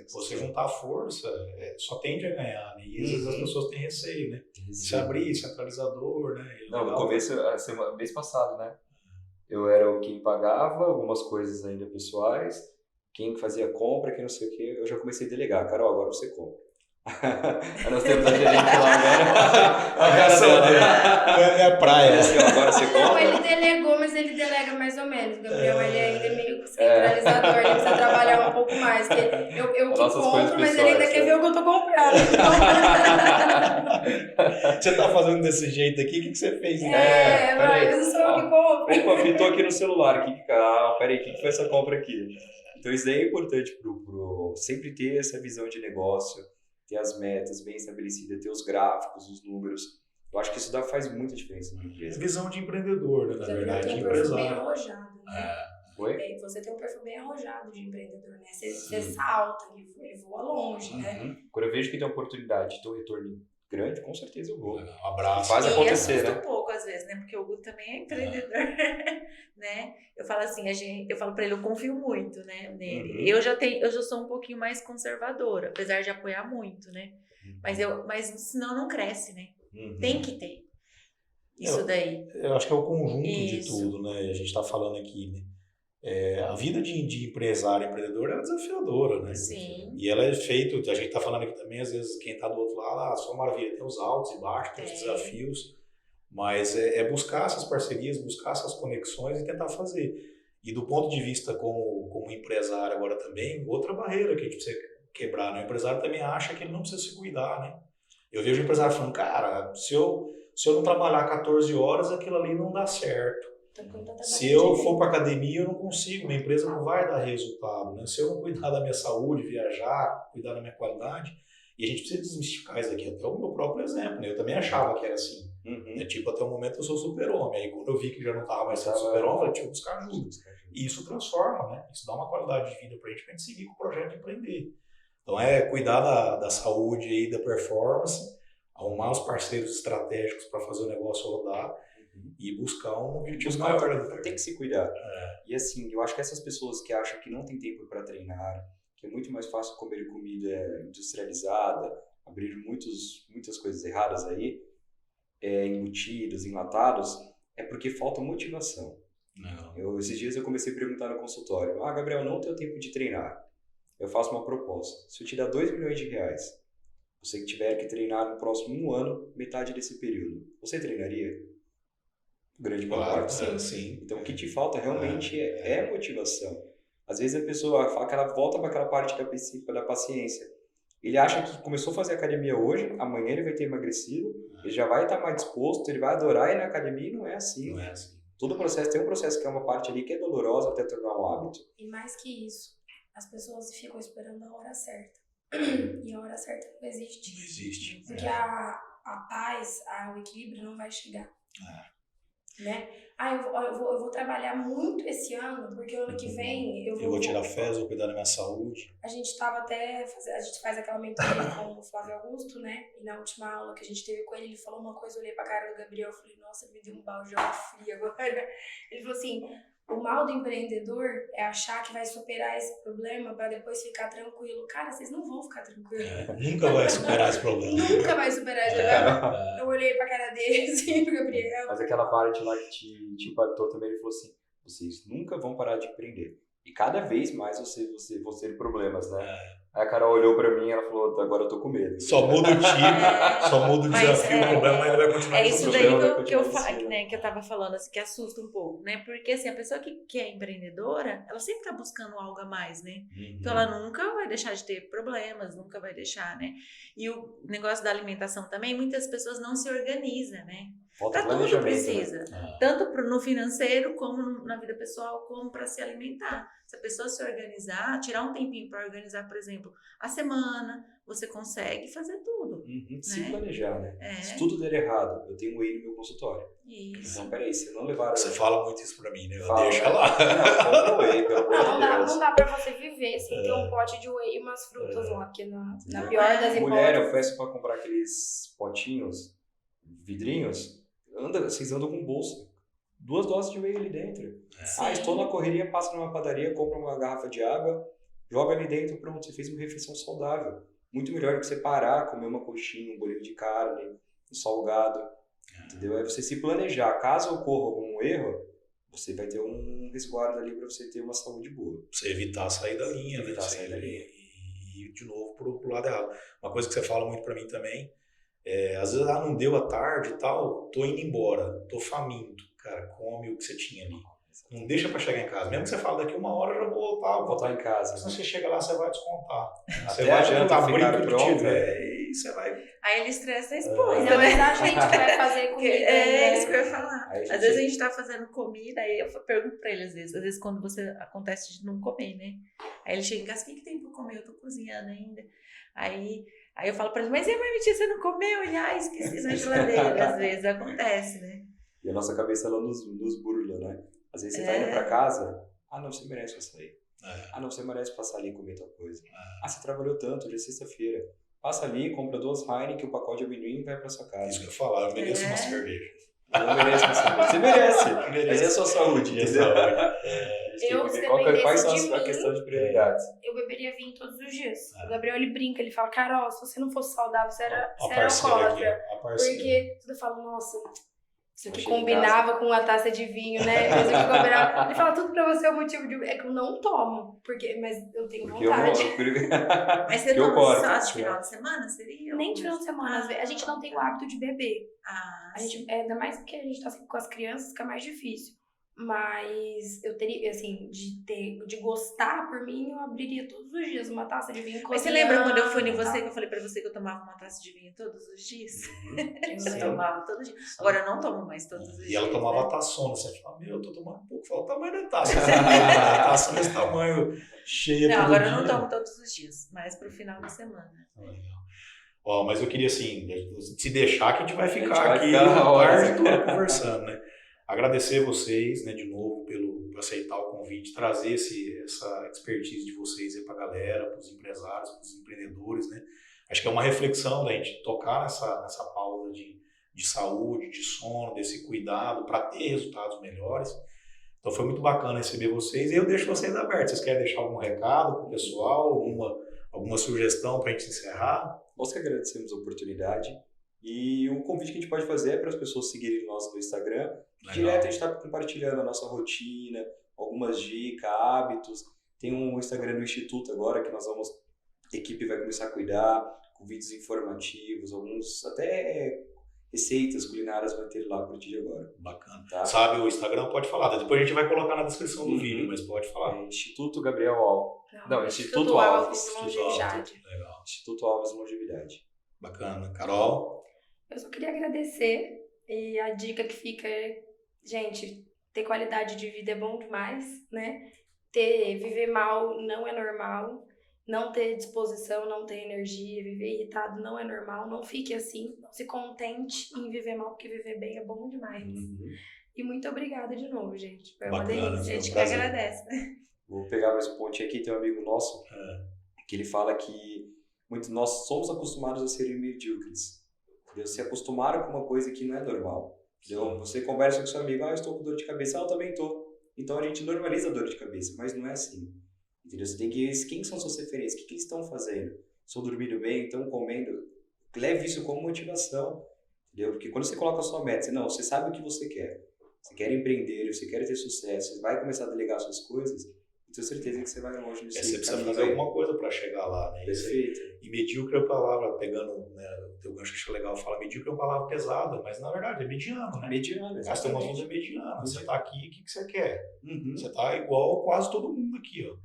Você juntar força, só tende a ganhar, né? E às vezes as pessoas têm receio, né? Se abrir, centralizador, né? Não, no começo, mês passado, né? Eu era o quem pagava algumas coisas ainda pessoais, quem fazia compra, quem não sei o quê. Eu já comecei a delegar. Carol, agora você compra. Nós temos a gerente lá agora. A reação dele. É minha praia. Assim, agora você compra. Não, ele delegou, mas ele delega mais ou menos. Gabriel, ele ainda é meio centralizador, ele precisa trabalhar um pouco mais. Eu que compro, mas ele ainda quer ver o que eu tô comprando. Você tá fazendo desse jeito aqui, o que você fez? Mas eu sou eu que compro. Opa, fritou aqui no celular. Peraí, o que foi essa compra aqui? Então isso daí é importante pro sempre ter essa visão de negócio, ter as metas bem estabelecidas, ter os gráficos, os números. Eu acho que isso faz muita diferença na empresa. Visão de empreendedor, né, na verdade, de empresário. Você tem um perfil bem empresário. arrojado, né? Oi? Você tem um perfil bem arrojado de empreendedor, né? Você salta, ele voa longe, né? Quando eu vejo que tem uma oportunidade de ter um retorno grande, com certeza eu vou. Um abraço. Faz acontecer, né? um pouco às vezes, né? Porque o Guto também é empreendedor, né? Eu falo assim, eu falo pra ele, eu confio muito, né, nele. Eu já sou um pouquinho mais conservadora, apesar de apoiar muito, né? Mas senão não cresce, né? Tem que ter isso daí. Eu acho que é o conjunto de tudo, né? A gente tá falando aqui, né? A vida de empresário, empreendedor, ela é desafiadora, né? Sim. E ela é feita, a gente tá falando aqui também, às vezes, quem tá do outro lado, só maravilha, tem os altos e baixos, tem os desafios, mas é buscar essas parcerias, buscar essas conexões e tentar fazer. E do ponto de vista como empresário agora também, outra barreira que a gente precisa quebrar, né? O empresário também acha que ele não precisa se cuidar, né? Eu vejo o empresário falando, cara, se eu não trabalhar 14 horas, aquilo ali não dá certo. Se eu for para academia, eu não consigo, minha empresa não vai dar resultado, né? Se eu não cuidar da minha saúde, viajar, cuidar da minha qualidade, e a gente precisa desmistificar isso aqui, até o meu próprio exemplo, né? Eu também achava que era assim. Tipo, até o momento eu sou super-homem, aí quando eu vi que já não estava mais sendo super-homem, eu falei, tinha que buscar ajuda. E isso transforma, né? Isso dá uma qualidade de vida pra gente seguir com o projeto de empreender. Então cuidar da saúde e da performance, arrumar os parceiros estratégicos para fazer o negócio rodar, e buscar um objetivo maior. Tem que se cuidar. E assim, eu acho que essas pessoas que acham que não tem tempo para treinar, que é muito mais fácil comer comida industrializada, abrir muitas coisas erradas aí, embutidos, enlatados, é porque falta motivação. Esses dias eu comecei a perguntar no consultório, Gabriel, não tenho tempo de treinar. Eu faço uma proposta. Se eu te dar R$2 milhões, você que tiver que treinar no próximo 1 ano, metade desse período, você treinaria? Grande parte, sim. Então, o que te falta realmente é motivação. Às vezes a pessoa fala que ela volta para aquela parte da paciência. Ele acha que começou a fazer academia hoje, amanhã ele vai ter emagrecido, ele já vai estar mais disposto, ele vai adorar ir na academia, e não é assim. Não é assim. Todo processo tem um processo que é uma parte ali que é dolorosa até tornar um hábito. E mais que isso, as pessoas ficam esperando a hora certa. E a hora certa não existe. Não existe. Porque a paz, o equilíbrio não vai chegar. Né? Eu vou trabalhar muito esse ano, porque ano que vem eu vou tirar férias, vou cuidar da minha saúde. A gente faz aquela mentoria com o Flávio Augusto, né? E na última aula que a gente teve com ele falou uma coisa, eu olhei pra cara do Gabriel e falei, nossa, me deu um balde de água fria agora. Ele falou assim, o mal do empreendedor é achar que vai superar esse problema pra depois ficar tranquilo. Cara, vocês não vão ficar tranquilos. Nunca vai superar esse problema. Nunca vai superar esse problema. Eu olhei pra cara dele assim, pro Gabriel. Mas aquela parte lá que te impactou também, ele falou assim, vocês nunca vão parar de empreender. E cada vez mais vocês vão ter problemas, né? Aí a Carol olhou pra mim e ela falou, agora eu tô com medo. Só muda o time, só muda o desafio, o problema ainda vai continuar. É isso daí que eu continuar falo, né, que eu tava falando, assim, que assusta um pouco, né? Porque assim, a pessoa que é empreendedora, ela sempre tá buscando algo a mais, né? Então ela nunca vai deixar de ter problemas, nunca vai deixar, né? E o negócio da alimentação também, muitas pessoas não se organizam, né? Falta Pra tudo precisa. Né? Tanto no financeiro, como na vida pessoal, como para se alimentar. Se a pessoa se organizar, tirar um tempinho para organizar, por exemplo, a semana, você consegue fazer tudo. Se né? planejar, né? É. Se tudo der errado, eu tenho um whey no meu consultório. Isso. Então, peraí, se eu não levar... Você fala muito isso pra mim, né? Fala. Deixa lá. Não, compra o whey, pelo amor de Deus. Não dá pra você viver sem ter um pote de whey e umas frutas lá, porque na pior das Mulher, eu hipóteses... peço pra comprar aqueles potinhos, vidrinhos, vocês andam com bolsa. 2 doses de whey ali dentro. Sim. Estou na correria, passa numa padaria, compra uma garrafa de água, joga ali dentro, pronto, você fez uma refeição saudável. Muito melhor do que você parar, comer uma coxinha, um bolinho de carne, um salgado, entendeu? É você se planejar. Caso ocorra algum erro, você vai ter um resguardo ali para você ter uma saúde boa. Você evitar sair da linha, né? Evitar sair da linha. E ir de novo pro lado errado. Uma coisa que você fala muito pra mim também, às vezes não deu a tarde e tal, tô indo embora, tô faminto. Cara, come o que você tinha ali. Não deixa pra chegar em casa. Mesmo que você fala, daqui 1 hora eu já vou Voltar em casa. Senão você chega lá, você vai descontar. Você Até a janta abrir ficar tudo que pronta. tiver e você vai... Aí ele estressa a esposa, Não, né? mas a gente que vai fazer comida. É isso que eu ia falar. Aí Às vezes a gente tá fazendo comida, aí eu pergunto pra ele, às vezes quando acontece de não comer, né? Aí ele chega em casa, o que tem pra comer? Eu tô cozinhando ainda. Aí eu falo pra ele, mas e a marmitinha, você não comeu? Ele, esqueci na geladeira. Às vezes acontece, né? E a nossa cabeça, ela nos burla, né? Às vezes você tá indo pra casa, não, você merece açaí. Não, você merece passar ali e comer tal coisa. Você trabalhou tanto, hoje é sexta-feira. Passa ali, compra 2 Heineken, o pacote de amendoim e vai pra sua casa. Isso que eu ia falar, eu mereço uma cerveja. Eu não mereço uma cerveja. Você merece, mas é a sua saúde, entendeu? Eu, se Quais são dependesse a de questão mim, de prioridades? eu beberia vinho todos os dias. O Gabriel, ele brinca, ele fala, Carol, se você não fosse saudável, você era alcoólatra. Porque tudo fala, nossa, isso aqui combinava com uma taça de vinho, né? Isso aqui combinava. Ele fala, tudo pra você é o motivo de... É que eu não tomo, mas eu tenho vontade. Mas você toma só de final de semana, seria? Nem de final de semana, às vezes. A gente não tem o hábito de beber. A gente, ainda mais porque a gente tá com as crianças, fica mais difícil. Mas eu teria, assim, de gostar, por mim, eu abriria todos os dias uma taça de vinho. Mas você lembra quando eu fui em você, que eu falei pra você que eu tomava uma taça de vinho todos os dias? Eu tomava todos os dias. Agora eu não tomo mais todos os dias. E ela tomava taçona. Você fala, eu tô tomando um pouco. Fala o tamanho da taça. A taça desse tamanho, cheia. Não, agora eu não tomo todos os dias, mas pro final de semana. Legal. Mas eu queria, assim, se deixar que a gente vai ficar aqui a tarde toda conversando, né? Agradecer vocês, né, de novo, por aceitar o convite, trazer essa expertise de vocês aí pra galera, pros empresários, pros empreendedores, né? Acho que é uma reflexão da gente tocar nessa pauta de saúde, de sono, desse cuidado para ter resultados melhores. Então foi muito bacana receber vocês e eu deixo vocês abertos. Vocês querem deixar algum recado pro pessoal, alguma sugestão pra gente encerrar? Nós que agradecemos a oportunidade e o convite que a gente pode fazer é para as pessoas seguirem nós no Instagram. Direto a gente está compartilhando a nossa rotina, algumas dicas, hábitos. Tem um Instagram do Instituto agora que a equipe vai começar a cuidar, com vídeos informativos, alguns até receitas culinárias vai ter lá a partir de agora. Bacana. Tá? Sabe o Instagram? Pode falar. Depois a gente vai colocar na descrição do vídeo, mas pode falar. Instituto Gabriel Alves. Não, Instituto Alves Longevidade. Legal. Instituto Alves Longevidade. Bacana. Carol? Eu só queria agradecer e a dica que fica é, gente, ter qualidade de vida é bom demais, né? Viver mal não é normal, não ter disposição, não ter energia, viver irritado não é normal, não fique assim, não se contente em viver mal, porque viver bem é bom demais. E muito obrigada de novo, gente. Foi uma delícia. A gente que agradece, né? Vou pegar mais um pontinho aqui, tem um amigo nosso que ele fala que nós somos acostumados a serem medíocres. Entendeu? Se acostumaram com uma coisa que não é normal. Entendeu? Você conversa com seu amigo, eu estou com dor de cabeça, eu também estou. Então a gente normaliza a dor de cabeça, mas não é assim. Entendeu? Você tem que ver quem são suas referências, o que eles estão fazendo. Estão dormindo bem, estão comendo. Leve isso como motivação. Entendeu? Porque quando você coloca a sua meta, você sabe o que você quer. Você quer empreender, você quer ter sucesso, você vai começar a delegar suas coisas. Então tenho certeza que você vai longe nisso. Você precisa fazer alguma coisa para chegar lá, né? Perfeito. E medíocre é a palavra, pegando, né, o teu gancho achei legal, fala medíocre é uma palavra pesada, mas na verdade é mediano, né? Mediano, Você tem uma vida mediana, você tá aqui, o que você quer? Uhum. Você tá igual quase todo mundo aqui, ó.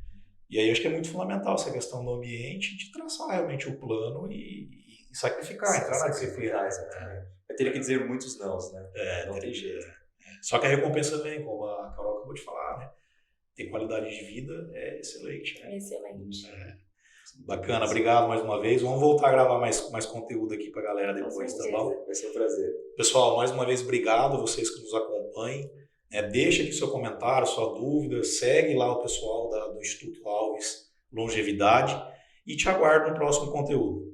E aí acho que é muito fundamental essa questão do ambiente, de traçar realmente o plano e sacrificar, entrar na disciplina. Exatamente. Vai ter que dizer muitos nãos, né? Não tem jeito. Só que a recompensa vem, como a Carol acabou de falar, né? Ter qualidade de vida é excelente, né? Excelente. Bacana, obrigado mais uma vez. Vamos voltar a gravar mais conteúdo aqui pra galera depois, tá bom? Vai ser um prazer. Pessoal, mais uma vez, obrigado a vocês que nos acompanhem. Deixa aqui seu comentário, sua dúvida, segue lá o pessoal do Instituto Alves Longevidade e te aguardo no próximo conteúdo.